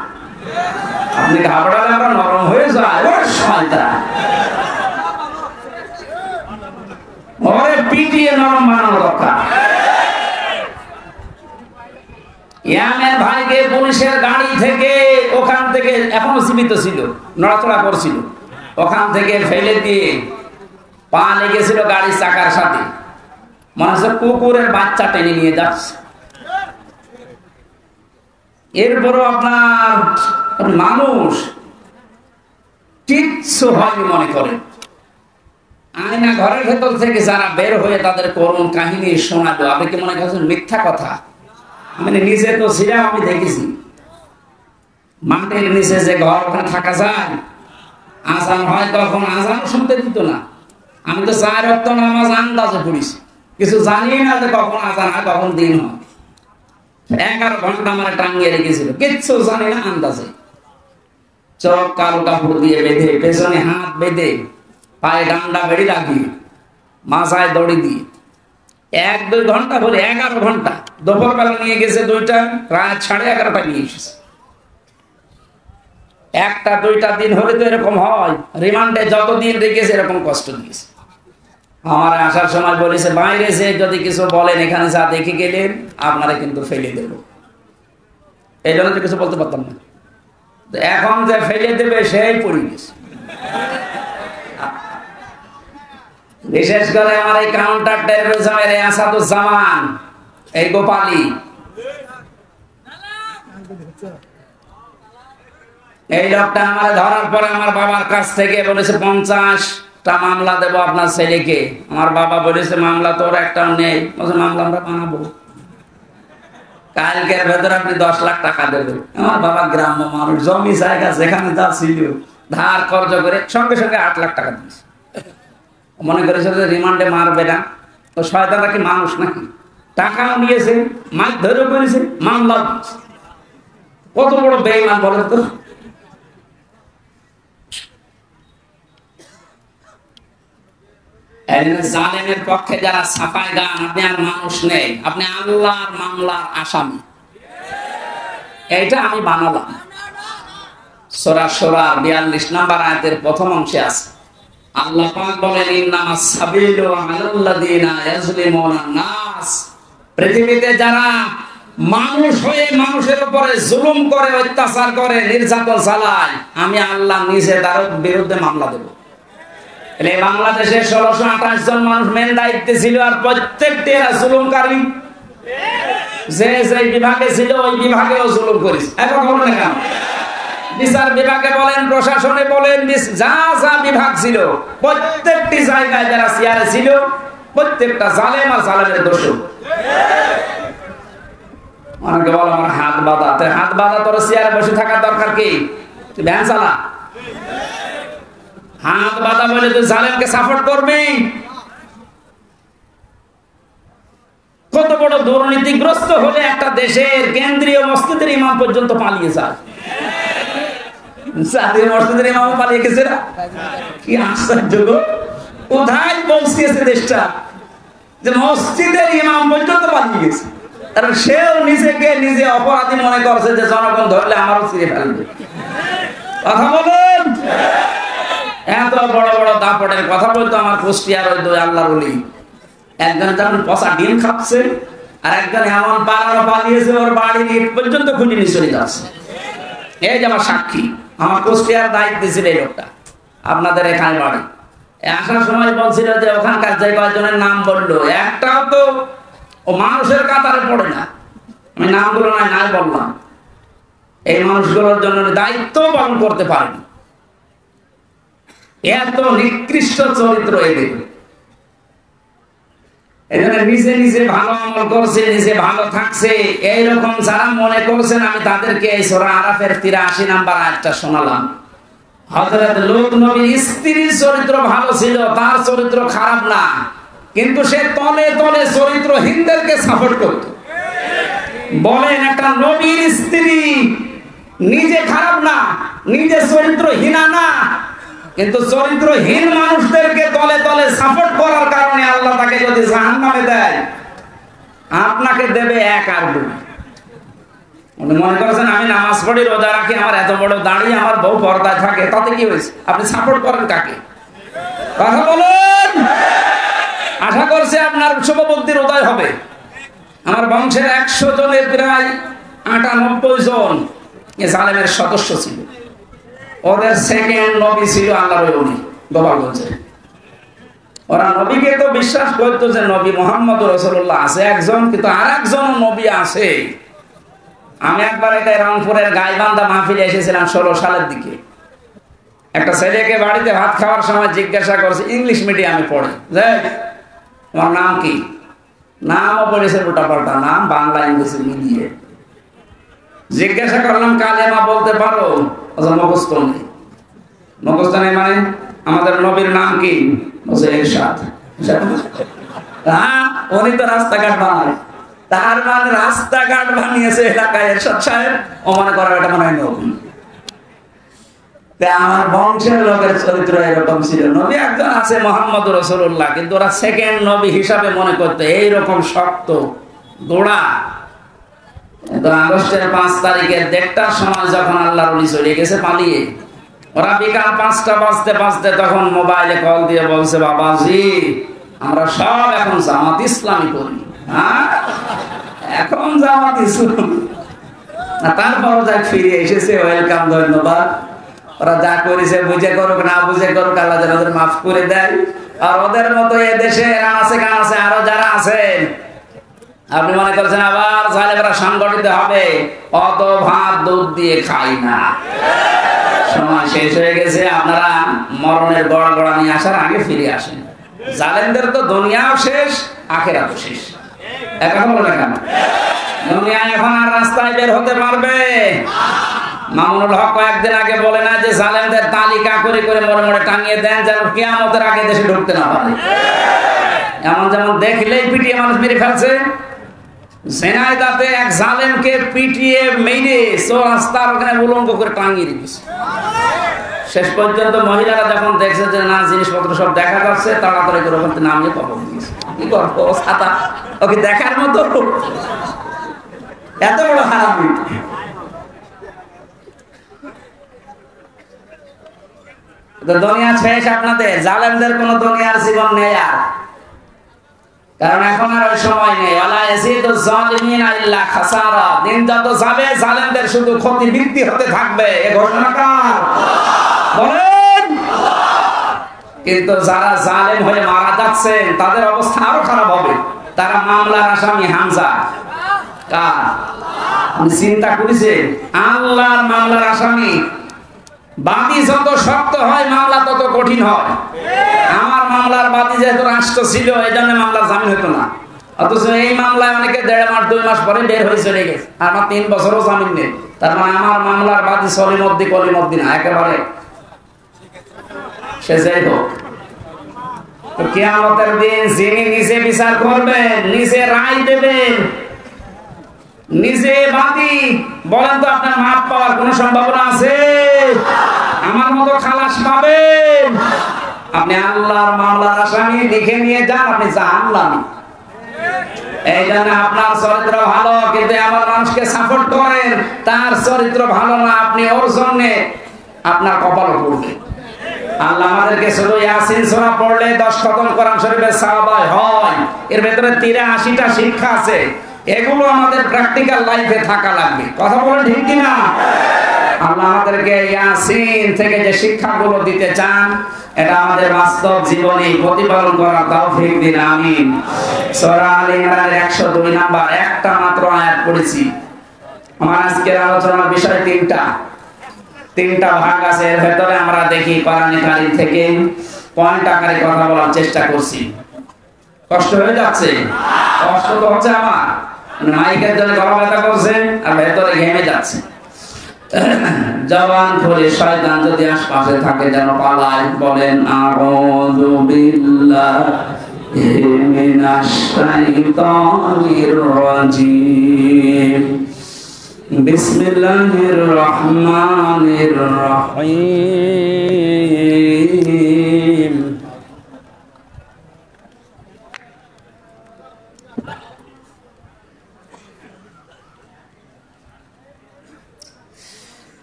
আপনি ঘাবড়ালে আমরা নরম হয়ে যায়। ওর শয়তান, ওরে পিটিয়ে নরম বানানো দরকার। ইয়ামের ভাইকে পুলিশের গাড়ি থেকে, ওখান থেকে, এখনো জীবিত ছিল, নড়াচড়া করছিল, ওখান থেকে ফেলে দিয়ে পা লেগেছিল গাড়ির চাকার সাথে, মনে হচ্ছে কুকুরের বাচ্চা টেনে নিয়ে যাচ্ছে। এরপরও আপনার মানুষ কিচ্ছু হয়নি মনে করে। আয়না ঘরের ভেতর থেকে যারা বের হয়ে তাদের করুণ কাহিনী শোনালো, আপনি কি মনে করছেন মিথ্যা কথা? আমি নিজে তো ছিলাম, আমি দেখেছি মাটির নিচে যে ঘর, ওখানে থাকা যায়। আজান হয় তখন আজান শুনতে দিত না। আমি তো ৪ ওয়াক্ত নামাজ আন্দাজে পড়েছি, কিছু জানি না যে কখন আজান হয় কখন দিন হয়। ১১ ঘন্টা আমার টাঙ্গিয়ে রেখেছিল, কিচ্ছু জানি না, আন্দাজে। চোখ কালো কাপড় দিয়ে বেঁধে, পেছনে হাত বেঁধে, পায়ে ডান্ডা বেড়ি লাগিয়ে, মাথায় দড়ি দিয়ে 1-2 ঘন্টা হলে 11 ঘন্টা, দুপুরবেলা নিয়ে গেছে 2টা, রাত 11:30 নিয়ে এসেছে। 1টা-2টা দিন হলে তো এরকম হয়। রিমান্ডে যতদিন রেখেছে এরকম কষ্ট দিয়েছে। আমার আসার সময় বলেছে, বাইরে যে যদি কিছু বলেন, এখানে যা দেখে গেলেন আপনারা কিন্তু ফেলে দেব। এই জন্য তো কিছু বলতে পারতাম না। এখন যে ফেলে দেবে সেই পড়ে গেছে। বিশেষ করে আমার এই কাউন্টার টেরোরিজমের আসাদুজ্জামান, এই গোপালী, এই লোকটা আমার ধরার পরে আমার বাবার কাছ থেকে বলেছে 50টা মামলা দেব আপনার ছেলেকে। আমার বাবা বলেছে, মামলা তোর একটাও নেই। বলছে, মামলা আমরা বানাবো, কালকের ভেতরে আপনি 10 লাখ টাকা দেবেন। আমার বাবা গ্রাম্য মানুষ, জমি জায়গা যেখানে যা ছিল ধার খরচ করে সঙ্গে সঙ্গে 8 লাখ টাকা দিয়েছে। মনে করেছে যে রিমান্ডে মারবে না, তো শয়তানরা কি মানুষ নাকি? টাকাও নিয়েছে, মাছ ধরে করেছে, মামলা দিয়েছে। কত বড় বেঈমান বলেন তো। জালেমের পক্ষে যারা সাফাই গান, আপনি আর মানুষ নেই, আপনি আল্লাহর মামলার আসামি। এইটা আমি বানালাম। সূরা শুরা 42 নম্বর আয়াতের প্রথম অংশে আছে, আল্লাহ পাক বলেন, ইন্নামাস সাবিলু আলাল্লাযিনা ইয়াজলিমুনান নাস। পৃথিবীতে যারা মানুষ হয়ে মানুষের উপরে জুলুম করে, অত্যাচার করে, নির্যাতন চালায়, আমি আল্লাহ নিজে তার বিরুদ্ধে মামলা দেব। বাংলাদেশে 1628 জন মানুষ মেন দায়িত্বে ছিল, আর প্রত্যেকটি এরা জুলুমকারী। যে যে বিভাগে ছিল ওই বিভাগেও জুলুম করেছে। এখন বলেন কেন? বিচার বিভাগে বলেন, প্রশাসনে বলেন, যা যা বিভাগ ছিল প্রত্যেকটি জায়গায় যারা চেয়ারে ছিল প্রত্যেকটা জালেম আর জালেমের দোষক। অনেকে বলে আমার হাত বাঁধা। হাত বাঁধা তোর চেয়ারে বসে থাকার দরকার কি? তুই ভ্যান চালা। হাত বাঁধা বলে তুই জালেমকে সাপোর্ট করবি? কত বড় দুর্নীতিগ্রস্ত হলে একটা দেশের কেন্দ্রীয় মসজিদের ইমাম পর্যন্ত পালিয়ে যায়। জাতীয় মসজিদের ইমাম পালিয়ে গেছে না? কি আশ্চর্য! কোথায় পৌঁছিয়েছে দেশটা যে মসজিদের ইমাম পর্যন্ত পালিয়ে গেছে। কারণ সেও নিজেকে নিজে অপরাধী মনে করছে যে জনগণ ধরলে আমারও ছিঁড়ে ফেলবে। কথা বলেন। এত বড় বড় দাপটের কথা বলতো আমার কুষ্টিয়ার ওই 2 আল্লাহর ওলি। একজন যেমন পচা ডিম খাচ্ছে, আর একজন এমন পালানো পালিয়েছে ওর বাড়ির ইট পর্যন্ত খুঁজে নিয়ে চলে যাচ্ছে। এই যে আমার সাক্ষী, আমার কুষ্টিয়ার দায়িত্ব ছিল এই লোকটা, আপনাদের এখানে বাড়ি। আসার সময় বলছিল যে ওখানকার যে কয়েকজনের নাম বললো, একটাও তো ও মানুষের কাতারে পড়ে না। আমি নামগুলো নাই বললাম। এই মানুষগুলোর জন্য দায়িত্ব পালন করতে পারেনি। এত নিকৃষ্ট চরিত্র এদের। এখানে নিজে নিজে ভালো আমল করছে, নিজে ভালো থাকছে, এইরকম যারা মনে করছেন, আমি তাদেরকে এই সূরা আরাফের 83 নম্বর আয়াতটা শোনালাম। হযরত লূত নবীর স্ত্রীর চরিত্র ভালো ছিল, তার চরিত্র খারাপ না, কিন্তু সে তলে তলে চরিত্রহীনদেরকে সাপোর্ট করত। বলেন, একটা নবীর স্ত্রী নিজে খারাপ না, নিজে চরিত্রহীনা না, কিন্তু চরিত্রহীন মানুষদেরকে তলে তলে সাপোর্ট করার কারণে আল্লাহ তাকে যদি জাহান্নামে দেয়, আপনাকে দেবে 1 আর 2। মনে করছেন আমি নামাজ পড়ি, রোজা রাখি, আমার এত বড় দাঁড়িয়ে, আমার বউ পর্দায় থাকে, তাতে কি হয়েছে? আপনি সাপোর্ট করেন কাকে? কথা বলুন। আশা করছি আপনার শুভবুদ্ধির উদয় হবে। আমার বংশের 100 জনের প্রায় 98 জন এ জালেমের সদস্য ছিল। ওদের সেকেন্ড নবী ছিল আল্লাহর ওলি গোপালগঞ্জে। ওরা নবীকে তো বিশ্বাস করতো যে নবী মুহাম্মদ রাসূলুল্লাহ আছে একজন, কিন্তু আর একজন নবী আছে। আমি একবার এটা রংপুরের গাইবান্ধা মাহফিলে এসেছিলাম 16 সালের দিকে। একটা ছেলেকে বাড়িতে ভাত খাওয়ার সময় জিজ্ঞাসা করছে, ইংলিশ মিডিয়ামে পড়ে, যে তোমার নাম কি? নামও পড়েছে উল্টাপাল্টা নাম, বাংলা ইংরেজি মিলিয়ে। জিজ্ঞাসা করলাম, কালেমা বলতে পারো? মুখস্থ নেই। মুখস্থ নেই মানে আমাদের নবীর নাম কি? এরশাদ। হ্যাঁ, উনি তো রাস্তাঘাট বানায়, তার মানে রাস্তাঘাট বানিয়েছে এলাকায় এরশাদ সাহেব, ও মনে করো এটা মনে হয় নবী। আমার বংশের লোকের চরিত্র এরকম ছিল। নবী একজন আছে মুহাম্মদ রাসূলুল্লাহ, কিন্তু ওরা সেকেন্ড নবী হিসাবে মনে করতে এইরকম শক্ত গোড়া। তো আগস্টের 5 তারিখের 1টার সময় যখন আল্লাহর ওলি চলে গেছে পালিয়ে, ওরা বিকাল 5টা বাজতে বাজতে তখন মোবাইলে কল দিয়ে বলছে, বাবাজি আমরা সব এখন জামাত ইসলামী করি। এখন জামাত ইসলামী। তারপরও যাক ফিরে এসেছে, ওয়েলকাম, ধন্যবাদ। ওরা যা করেছে বুঝে করুক না বুঝে করুক, আল্লাহ যেন ওদের মাফ করে দেয়। আর ওদের মতো এ দেশে আছে কান আছে আরো যারা আছেন, আপনি মনে করছেন আবার জালেমরা সংগঠিত হবে, অত ভাত দুধ দিয়ে খাই না। সময় শেষ হয়ে গেছে, আপনারা মরণের গড়া গড়া নিয়ে আসার আগে ফিরে আসেন। জালেমদের তো দুনিয়াও শেষ, আখিরাতও শেষ। এখন বলে কেন দুনিয়া এখন আর রাস্তায় বের হতে পারবে? মামুনুল হক কয়েকদিন আগে বলে না যে জালেমদের তালিকা করে করে মরে মরে টাঙিয়ে দেন, যেন কিয়ামতের আগে দেশে ঢুকতে না পারে। এমন যেমন দেখলেই পিটিয়ে মানুষ মেরে ফেলছে। ঝিনাইদহে এক জালেমকে পিটিয়ে মেরে রাস্তার ওখানে উলঙ্গ করে টাঙিয়ে রেখেছে। শেষ পর্যন্ত মহিলারা যখন দেখছে যে না জিনিসপত্র সব দেখা যাচ্ছে, তাড়াতাড়ি করে ওখান থেকে নামিয়ে কবর দিয়েছে। কি করবো, ছাতা ওকে দেখার মতো এত বড় হারামি। দুনিয়া শেষ আপনাদের, জালেমদের কোন দুনিয়ার জীবন নেই আর, কারণ এখন আর ওই সময় নেই। ওয়ালা ইয়াজিদু যালিমিনা ইল্লা খাসারা। দিন যত যাবে জালেমদের শুধু ক্ষতি বৃদ্ধি হতে থাকবে। এই ঘোষণা কার? বলেন। কিন্তু যারা জালেম হয়ে মারা যাচ্ছেন তাদের অবস্থা আরো খারাপ হবে। তারা মামলার আসামি হামজা। কার? আপনি চিন্তা করেছেন? আল্লাহর মামলার আসামি। বাদী যত শক্ত হয় মামলা তত কঠিন হয়। আমার মামলার বাদী যেহেতু রাষ্ট্র ছিল, এই জন্য মামলার জামিন হতো না। অথচ এই মামলায় অনেকে 1.5 মাস 2 মাস পরে বের হয়ে চলে গেছে। আমার 3 বছরও জামিন নেই। তার মানে আমার মামলার বাদী সলিমদ্দি কলিমদ্দি না, একেবারে সে যাই হোক। তো কিয়ামতের দিন যিনি নিজে বিচার করবেন, নিজে রায় দেবেন, নিজে বাদী, বলেন তো আপনার মাপ পাওয়ার কোন সম্ভাবনা আছে? আমার মতো খালাস পাবেন? আপনি আল্লাহর মামলার আসামি লিখে নিয়ে যান, আপনি জাহান্নামী। এই জন্য আপনার চরিত্র ভালো, কিন্তু আমার মানুষকে সাপোর্ট করেন, তার চরিত্র ভালো না, আপনি ওর জন্য আপনার কপাল পড়বে। আল্লাহ আমাদেরকে শুধু ইয়াসিন সূরা পড়লে 10 খতম কোরআন শরীফের সওয়াব হয়। এর ভেতরে 83টা শিক্ষা আছে। এগুলো আমাদের প্র্যাকটিক্যাল লাইফে থাকা লাগবে। কথা বলেন ঠিক কি না? আল্লাহ আমাদেরকে ইয়াসিন থেকে যে শিক্ষাগুলো দিতে চান, এটা আমাদের বাস্তব জীবনে প্রতিপালন করার তৌফিক দিন, আমিন। সূরা আলে ইমরানের 102 নাম্বার একটা মাত্র আয়াত পড়েছি। আমার আজকের আলোচনার বিষয় তিনটা ভাগ আছে। এর ভেতরে আমরা দেখি কোরআনে কারীম থেকে পয়েন্ট আকারে কথা বলার চেষ্টা করছি। কষ্ট হয়ে যাচ্ছে? কষ্ট তো হচ্ছে আমার, মাইকের জন্য গলা ব্যথা করছে আর ভেতরে ঘেমে যাচ্ছে। জবান খুলে শয়তান যদি আশপাশে থাকে যেন পালায়। বলেন আউযু বিল্লাহি মিনাশ শাইতানির রাজিম। বিসমিল্লাহির রহমানির রহিম।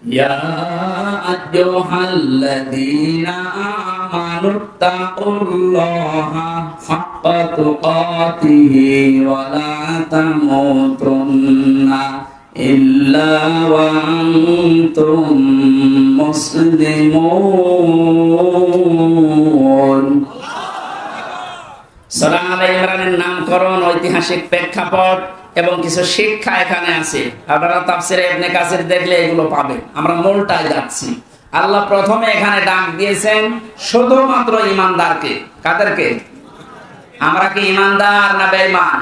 يا أيها الذين آمنوا اتقوا الله حق تقاته ولا تموتن إلا وأنتم مسلمون। সূরা আলে ইমরানের নামকরণ, ঐতিহাসিক প্রেক্ষাপট এবং কিছু শিক্ষা এখানে আছে। আপনারা তাফসিরে ইবনে কাসির দেখলে এগুলো পাবেন। আমরা মূলটায় যাচ্ছি। আল্লাহ প্রথমে এখানে ডাক দিয়েছেন শুধুমাত্র ঈমানদারকে। কাদেরকে? আমরা কি ঈমানদার না বেঈমান?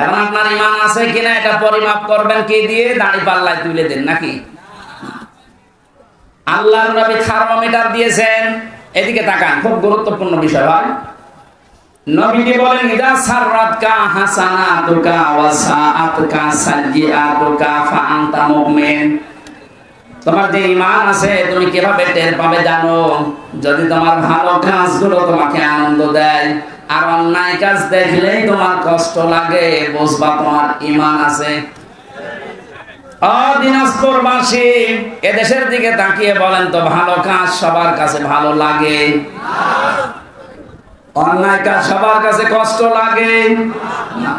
এখন আপনার ঈমান আছে কিনা এটা পরিমাপ করবেন কি দিয়ে? দাড়ি পাল্লায় তুলে দেন নাকি? আল্লাহর নবী থার্মোমিটার দিয়েছেন। এদিকে তাকান, খুব গুরুত্বপূর্ণ বিষয় ভাই। নবীজি বলেন ইদা সাররাতকা হাসানাতুকা ওয়া সাআতুকা সাইয়্যাতুকা ফা আনতা মুমিন। তোমার যে ঈমান আছে তুমি কিভাবে টের পাবে জানো? যদি তোমার ভালো কাজগুলো তোমাকে আনন্দ দেয়, আর অন্যায় কাজ দেখলেই তোমার কষ্ট লাগে, বুঝবা তোমার ঈমান আছে। দিনাজপুরবাসী, এদেশের দিকে তাকিয়ে বলেন তো, ভালো কাজ সবার কাছে ভালো লাগে? অন্যায় কাজ সবার কাছে কষ্ট লাগে না।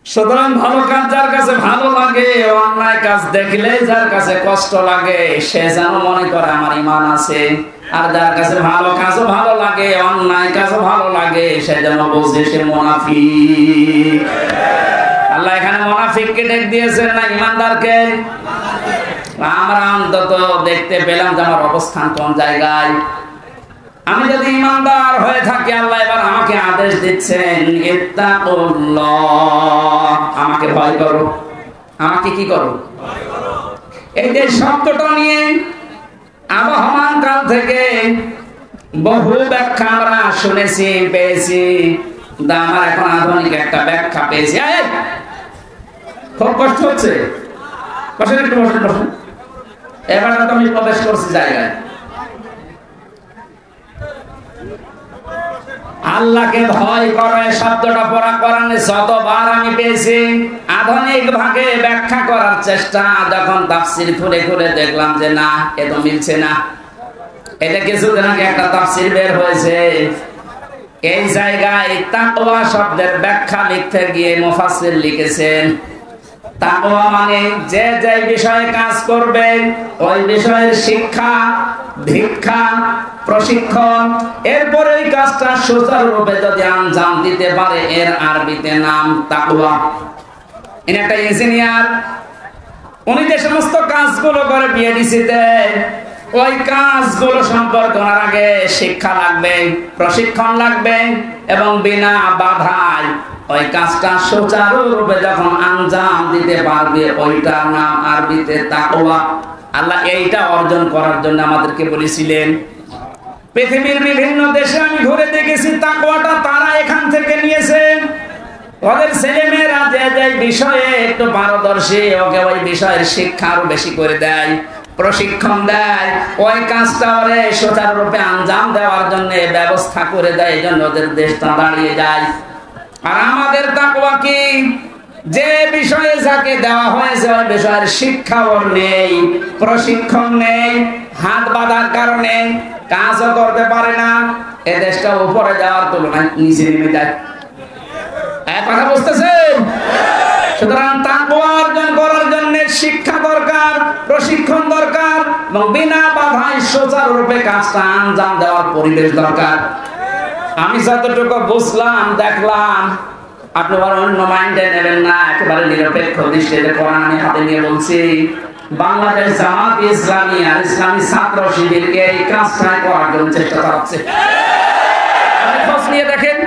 সুতরাং ভালো কাজ যার কাছে ভালো লাগে, অন্যায় কাজ দেখলে যার কাছে কষ্ট লাগে, সে যেন মনে করে আমার ঈমান আছে। আর যার কাছে ভালো কাজও ভালো লাগে, অন্যায় কাজও ভালো লাগে, সে যেন বোঝে সে মুনাফিক। আল্লাহ এখানে মুনাফিককে ডেক দিয়েছেন না ঈমানদারকে? আমরা অন্তত দেখতে পেলাম যে আমার অবস্থান কোন জায়গায়। আমি যদি ঈমানদার হয়ে থাকি, আল্লাহ এবার আমাকে আদেশ দিচ্ছেন, ইত্তাকুল্লাহ, আমাকে ভয় করো। আমাকে কি করো? এই যে শব্দটা নিয়ে আবহমান কাল থেকে বহু ব্যাখ্যা আমরা শুনেছি, পেয়েছি। আমার এখন আধুনিক একটা ব্যাখ্যা পেয়েছি। খুব কষ্ট হচ্ছে, বসেন একটু, বসেন বসেন। এবার তো আমি প্রবেশ করছি জায়গায়। আল্লাহকে ভয় করে শব্দটা পড়া কোরআনে যতবার আমি পেয়েছি, আধুনিক ভাগে ব্যাখ্যা করার চেষ্টা, যখন তাফসীর খুলে খুলে দেখলাম যে না, এ তো মিলছে না। এটা কিছুদিন আগে একটা তাফসীর বের হয়েছে, এই জায়গায় তাকওয়া শব্দের ব্যাখ্যা লিখতে গিয়ে মুফাসসির লিখেছেন, তাকওয়া মানে যে যে বিষয়ে কাজ করবে ওই বিষয়ের শিক্ষা, দীক্ষা, প্রশিক্ষণ, এরপরে ওই কাজটা সুচারুরূপে যদি আঞ্জাম দিতে পারে, এর আরবিতে নাম তাকওয়া। ইনি একটা ইঞ্জিনিয়ার, উনি যে সমস্ত কাজগুলো করে বিএডিসিতে, ওই কাজগুলো সম্পর্কে ওনার আগে শিক্ষা লাগবে, প্রশিক্ষণ লাগবে, এবং বিনা বাধায় ওই কাজটা সুচারুরূপে যখন আঞ্জাম দিতে পারবে, ওইটার নাম আরবিতে তাকওয়া। আল্লাহ এইটা অর্জন করার জন্য আমাদেরকে বলেছিলেন। পৃথিবীর বিভিন্ন দেশে আমি ঘুরে দেখেছি, তাকওয়াটা তারা এখান থেকে নিয়েছে। ওদের ছেলেমেয়েরা যে যে বিষয়ে একটু পারদর্শী, ওকে ওই বিষয়ের শিক্ষা আরো বেশি করে দেয়, প্রশিক্ষণ দেয়, ওই কাজটা ওরে সুচারুরূপে আঞ্জাম দেওয়ার জন্য ব্যবস্থা করে দেয়। এই জন্য ওদের দেশটা দাঁড়িয়ে যায়। আর আমাদের তাকওয়া কি? যে বিষয়ে যাকে দেওয়া হয়েছে ওই বিষয়ের শিক্ষা ওর নেই, প্রশিক্ষণ নেই, হাত বাঁধার কারণে কাজও করতে পারে না, এ দেশটা উপরে যাওয়ার তুলনায় নিচে নেমে যায়। এক কথা বুঝতেছেন? সুতরাং তাকওয়া অর্জন করার জন্য শিক্ষা দরকার, প্রশিক্ষণ দরকার, এবং বিনা বাধায় সুচারুরূপে কাজটা আঞ্জাম দেওয়ার পরিবেশ দরকার। আমি যতটুকু বুঝলাম, দেখলাম, আপনি অন্য মাইন্ডে নেবেন না, একেবারে নিরপেক্ষ দৃষ্টিতে কোরআন আমি হাতে নিয়ে বলছি। বাংলাদেশ জামাত ইসলামী আর ইসলামী ছাত্র শিবিরকে এই কাজটাই করার জন্য চেষ্টা চালাচ্ছে। আপনি খোঁজ নিয়ে দেখেন,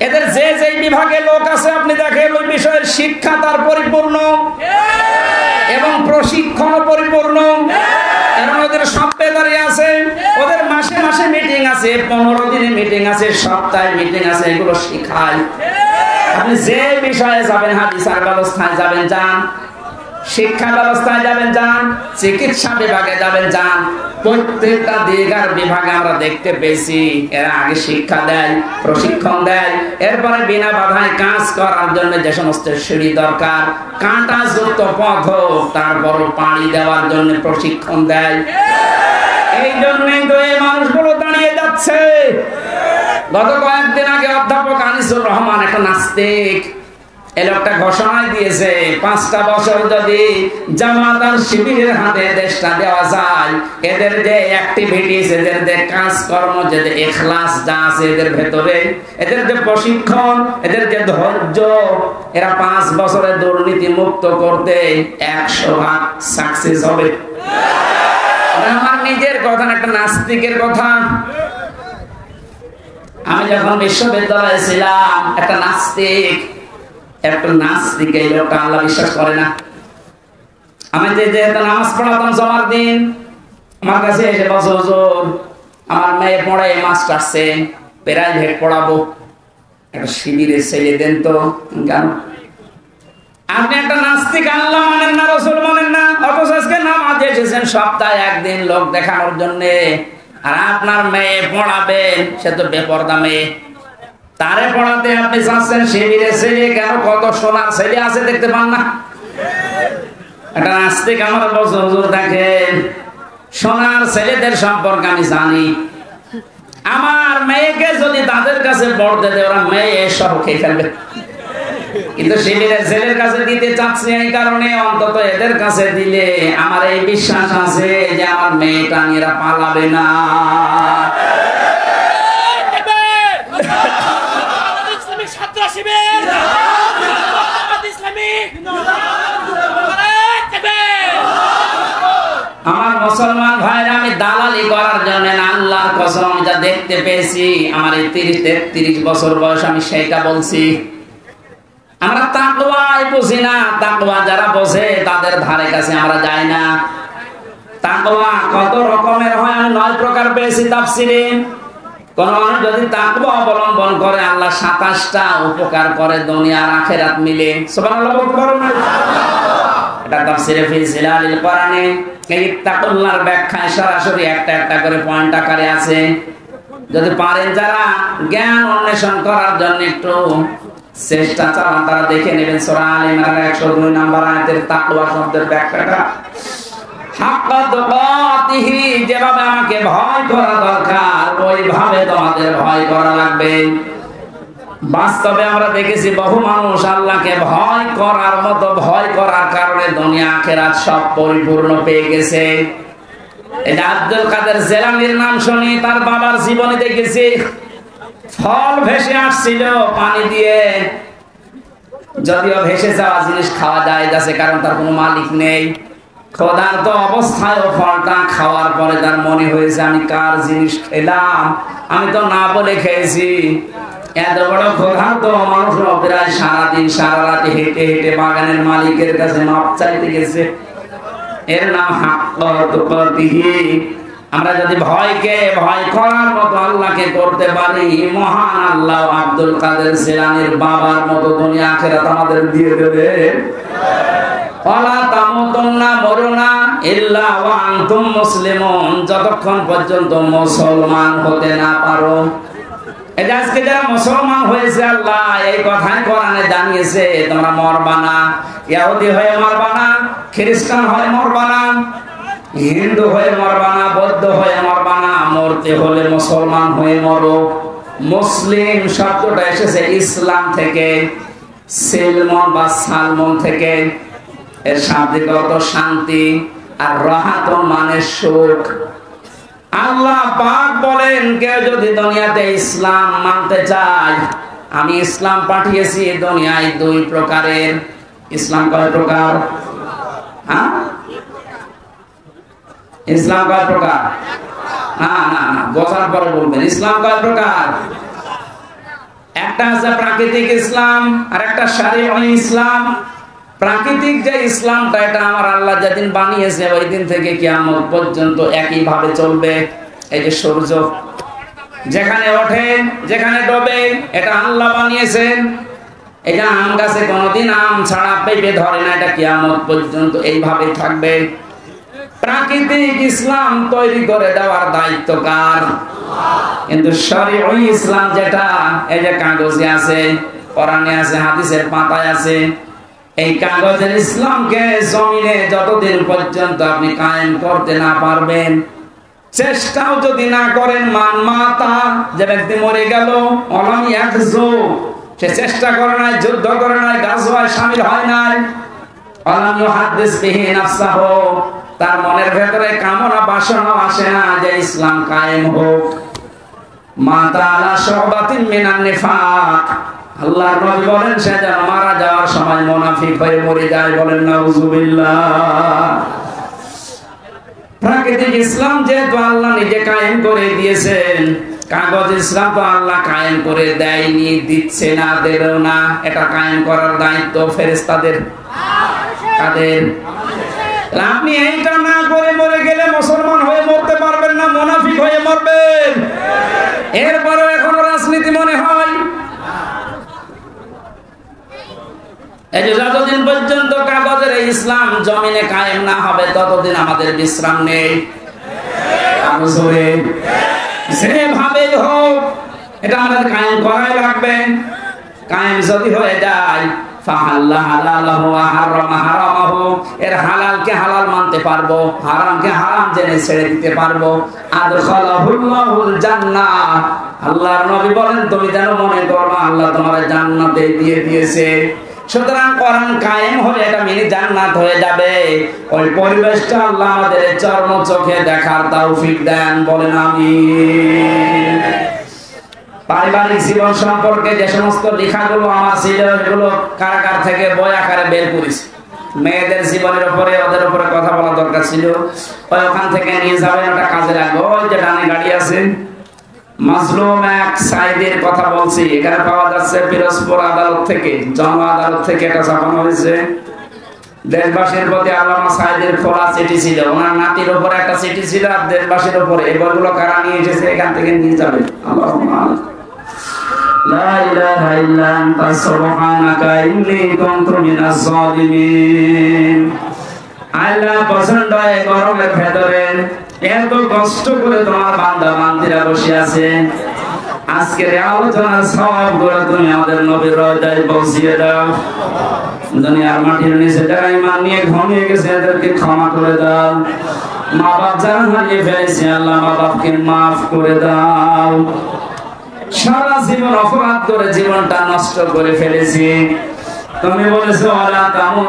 এদের যে যে বিভাগে লোক আছে আপনি দেখেন, ওই বিষয়ের শিক্ষা তার পরিপূর্ণ এবং প্রশিক্ষণ পরিপূর্ণ, এবং ওদের সপ্তাহে আছে, ওদের মাসে মাসে মিটিং আছে, 15 দিনে মিটিং আছে, সপ্তাহে মিটিং আছে, এগুলো শিখায়। আপনি যে বিষয়ে যাবেন, হাদিসের ব্যবস্থায় যাবেন যান, শিক্ষা ব্যবস্থায় যাবেন যান, চিকিৎসা বিভাগে যাবেন যান, প্রত্যেকটা দিকের বিভাগে আমরা দেখতে পেয়েছি এরা আগে শিক্ষা দেয়, প্রশিক্ষণ দেয়, এরপরে বিনা বাধায় কাজ করার জন্য যে সমস্ত সিঁড়ি দরকার, কাঁটাযুক্ত পথ হোক, তারপর পাড়ি দেওয়ার জন্য প্রশিক্ষণ দেয়। এই জন্যই তো এই মানুষগুলো দাঁড়িয়ে যাচ্ছে। গত কয়েকদিন আগে অধ্যাপক আনিসুর রহমান, একটা নাস্তিক, এই লোকটা ঘোষণা দিয়েছে 5টা বছর যদি জামাত আর শিবিরের হাতে দেশটা দেওয়া যায়, এদের যে অ্যাক্টিভিটিস, এদের যে কাজকর্ম, যে ইখলাস যা আছে এদের ভেতরে, এদের যে প্রশিক্ষণ, এদের যে ধৈর্য, এরা 5 বছরে দুর্নীতি মুক্ত করতে 100% সাকসেস হবে। আমার নিজের কথা, একটা নাস্তিকের কথা। আমি যখন বিশ্ববিদ্যালয়ে ছিলাম, একটা নাস্তিক এই লোকটা আল্লাহ বিশ্বাস করে না। আমি যে নামাজ পড়াতাম জমার দিন, আমার কাছে এসে বসে, হুজুর আমার মেয়ে পড়ে মাস্টার্সে, প্রাইভেট পড়াবো, একটা শিবিরের ছেলে দেন তো। কেন? আপনি একটা নাস্তিক, আল্লাহ মানেন না, রসুল মানেন না, অথচ আজকে নামাজে এসেছেন সপ্তাহে একদিন লোক দেখানোর জন্য। আর আপনার মেয়ে পড়াবেন, সে তো বেপরদা মেয়ে, তারে পড়াতে আপনি চাচ্ছেন শিবিরে ছেলে, কেন কত সোনার ছেলে আছে দেখতে পান না? একটা নাস্তিক আমার বলছে, হুজুর দেখেন সোনার ছেলেদের সম্পর্কে আমি জানি, আমার মেয়েকে যদি তাদের কাছে পড়তে দেয় ওরা মেয়ে সব খেয়ে ফেলবে, কিন্তু শিবিরের ছেলের কাছে দিতে চাচ্ছি এই কারণে অন্তত এদের কাছে দিলে আমার এই বিশ্বাস আছে যে আমার মেয়েটা নিয়ে পালাবে না। আমার মুসলমান ভাইরা, আমি দালালি করার জন্য না, আল্লাহর কসম যা দেখতে পেয়েছি আমার এই 30-33 বছর বয়স, আমি সেটা বলছি। আমরা তাকওয়াই বুঝি না, তাকওয়া যারা বোঝে তাদের ধারে কাছে আমরা যাই না। তাকওয়া কত রকমের হয়, আমি 9 প্রকার পেয়েছি তাফসিরে। কোন মানুষ যদি তাকওয়া অবলম্বন করে আল্লাহ 27টা উপকার করে দুনিয়া আর আখিরাত মিলে। সুবহানাল্লাহ বলতে পারো না? এটা তাফসিরে ফি জিলালিল কোরআনে এই তাকওয়ার ব্যাখ্যায় সরাসরি একটা একটা করে পয়েন্ট আকারে আছে। যদি পারেন যারা জ্ঞান অন্বেষণ করার জন্য একটু চেষ্টা চালান, তারা দেখে নেবেন সূরা আল ইমরানের 102 নম্বর আয়াতের তাকওয়া শব্দের ব্যাখ্যাটা। হাক্কা তুকাতিহি, যেভাবে আমাকে ভয় করা দরকার ওইভাবে তোমাদের ভয় করা লাগবে। বাস্তবে আমরা দেখেছি বহু মানুষ আল্লাহকে ভয় করার মতো ভয় করার কারণে দুনিয়া আখিরাত সব পরিপূর্ণ পেয়ে গেছে। এটা আব্দুল কাদের জেলানির নাম শুনি, তার বাবার জীবনে দেখেছি ফল ভেসে আসছিল পানি দিয়ে, যদিও ভেসে যাওয়া জিনিস খাওয়া যায় যাচ্ছে, কারণ তার কোনো মালিক নেই। ক্ষুধার্ত অবস্থায় ফলটা খাওয়ার পরে তার মনে হয়েছে আমি কার জিনিস খেলাম, আমি তো না বলে খেয়েছি। এত বড় ক্ষুধার্ত মানুষ প্রায় সারাদিন সারা রাতে হেঁটে হেঁটে বাগানের মালিকের কাছে মাপ চাইতে গেছে। এর নাম হাক্কা তুকাতিহি। আমরা যদি ভয়কে ভয় করার মতো আল্লাহকে করতে পারি, মহান আল্লাহ আব্দুল কাদের জিলানীর বাবার মতো দুনিয়া আখিরাত আমাদের দিয়ে দেবে। ওয়ালা তামুতুন্না, মরো না, ইল্লা ওয়া আনতুম মুসলিমুন, যতক্ষণ পর্যন্ত মুসলমান হতে না পারো। এটা আজকে যারা মুসলমান হয়েছে আল্লাহ এই কথাই কোরআনে জানিয়েছে, তোমরা মরবা না, ইহুদি হয়ে মরবা না, খ্রিস্টান হয়ে মরবা না, হিন্দু হয়ে মরবা না, বৌদ্ধ হয়ে মরবা না, মরতে হলে মুসলমান হয়ে মরো। মুসলিম শব্দটা এসেছে ইসলাম থেকে, সিলমন বা সালমন থেকে। এর শাব্দিক অর্থ শান্তি, আর রাহাতুন মানে সুখ। আল্লাহ পাক বলেন কেউ যদি দুনিয়াতে ইসলাম মানতে চায়, আমি ইসলাম পাঠিয়েছি দুনিয়ায় 2 প্রকারের। ইসলাম কয় প্রকার? হ্যাঁ, ইসলাম কয় প্রকার? না না না, বোঝার পরে বলবেন। ইসলাম কয় প্রকার? একটা আছে প্রাকৃতিক ইসলাম আর একটা শারঈ ইসলাম। প্রাকৃতিক যে ইসলামটা, এটা আমার আল্লাহ যেদিন বানিয়েছে ওই দিন থেকে কিয়ামত পর্যন্ত একই ভাবে চলবে। এই যে সূর্য যেখানে ওঠে যেখানে ডোবে, এটা আল্লাহ বানিয়েছেন। এটা আম গাছে কোনোদিন আম ছাড়া পেঁপে ধরে না, এটা কিয়ামত পর্যন্ত এইভাবে থাকবে। প্রাকৃতিক ইসলাম তৈরি করে দেওয়ার দায়িত্ব কার? কিন্তু শরঈ ইসলাম যেটা, এই যে কাগজে আছে, কোরআনে আছে, হাদিসের পাতায় আছে, এই কাগজের ইসলামকে জমিনে যতদিন পর্যন্ত আপনি কায়েম করতে না পারবেন, চেষ্টাও যদি না করেন, মান মাতা, যে ব্যক্তি মরে গেল, অলাম ইয়াকজু, সে চেষ্টা করে নাই, যুদ্ধ করে নাই, গাজওয়ায় শামিল হয় নাই, অলাম ইউহাদ্দিস বিহি নাফসাহু, তার মনের ভেতরে কামনা বাসনা আসে না যে ইসলাম কায়েম হোক, মাতা আলা শুবাতিন মিনান নিফাক, আল্লাহর নবী বলেন সে যেন মারা যাওয়ার সময় মুনাফিক হয়ে মরে যায়। বলেন নাউজুবিল্লাহ। প্রাকৃতিক ইসলাম যেহেতু আল্লাহ নিজে কায়েম করে দিয়েছেন, কাগজ ইসলাম তো আল্লাহ কায়েম করে দেয়নি, দিচ্ছে না, দেবেও না। এটা কায়েম করার দায়িত্ব ফেরেশতাদের। কাদের? আপনি এইটা না করে মরে গেলে মুসলমান হয়ে মরতে পারবেন না, মুনাফিক হয়ে মরবেন। এরপরে এখনো রাজনীতি মনে হয়। এই যে যতদিন পর্যন্ত কাগজের এই ইসলাম জমিনে কায়েম না হবে ততদিন আমাদের বিশ্রাম নেই। যেভাবেই হোক এটা আমাদের কায়েম করাই লাগবে। কায়েম যদি হয়ে যায় এর হালালকে হালাল মানতে পারবো, হারামকে হারাম জেনে ছেড়ে দিতে পারবো। আদখালাহুল্লাহুল জান্নাহ, আল্লাহর নবী বলেন তুমি যেন মনে করো আল্লাহ তোমার জান্নাতে দিয়ে দিয়েছে। সুতরাং কোরআন কায়েম হলে এটা মিনি জান্নাত হয়ে যাবে। ওই পরিবেশটা আল্লাহ আমাদের চর্ম চোখে দেখার তৌফিক দেন, বলেন আমিন। পারিবারিক জীবন সম্পর্কে যে সমস্ত লেখাগুলো আমার ছিল এগুলো কারাগার থেকে বই আকারে বের করেছি। মেয়েদের জীবনের উপরে ওদের উপরে কথা বলা দরকার ছিল, ওই ওখান থেকে নিয়ে যাবেন, ওটা কাজে লাগবে। ওই যে ডানে গাড়ি আছে, মাজলুম এক সাইদের কথা বলছি, এখানে পাওয়া যাচ্ছে পিরোজপুর আদালত থেকে, জন আদালত থেকে এটা ছাপানো হয়েছে। দেশবাসীর প্রতি আল্লামা সাইদের খোলা চিঠি ছিল, ওনার নাতির উপরে একটা চিঠি ছিল আর দেশবাসীর উপরে। এই বইগুলো কারা নিয়ে এসেছে এখান থেকে নিয়ে যাবে। আল্লাহুম্মা লা ইলাহা ইল্লা আনতা সুবহানাকা ইন্নী কুনতু মিনাজ জালিমিন। আল্লাহ পছন্দ হয় গরমের ভেতরে এত কষ্ট করে তোমার বান্দা বান্দিরা বসে আছে, আজকের আলোচনার সওয়াবগুলো তুমি আমাদের নবীর রওজায় পৌঁছিয়ে দাও। দুনিয়ার মাটির নিচে যারা ঈমান নিয়ে ঘুমিয়ে গেছে এদেরকে ক্ষমা করে দাও। মা বাপ যারা হারিয়ে ফেলেছে আল্লাহ মা বাপকে মাফ করে দাও। সারা জীবন অপরাধ করে জীবনটা নষ্ট করে ফেলেছি, তুমি বলেছো ওয়ালা তামুত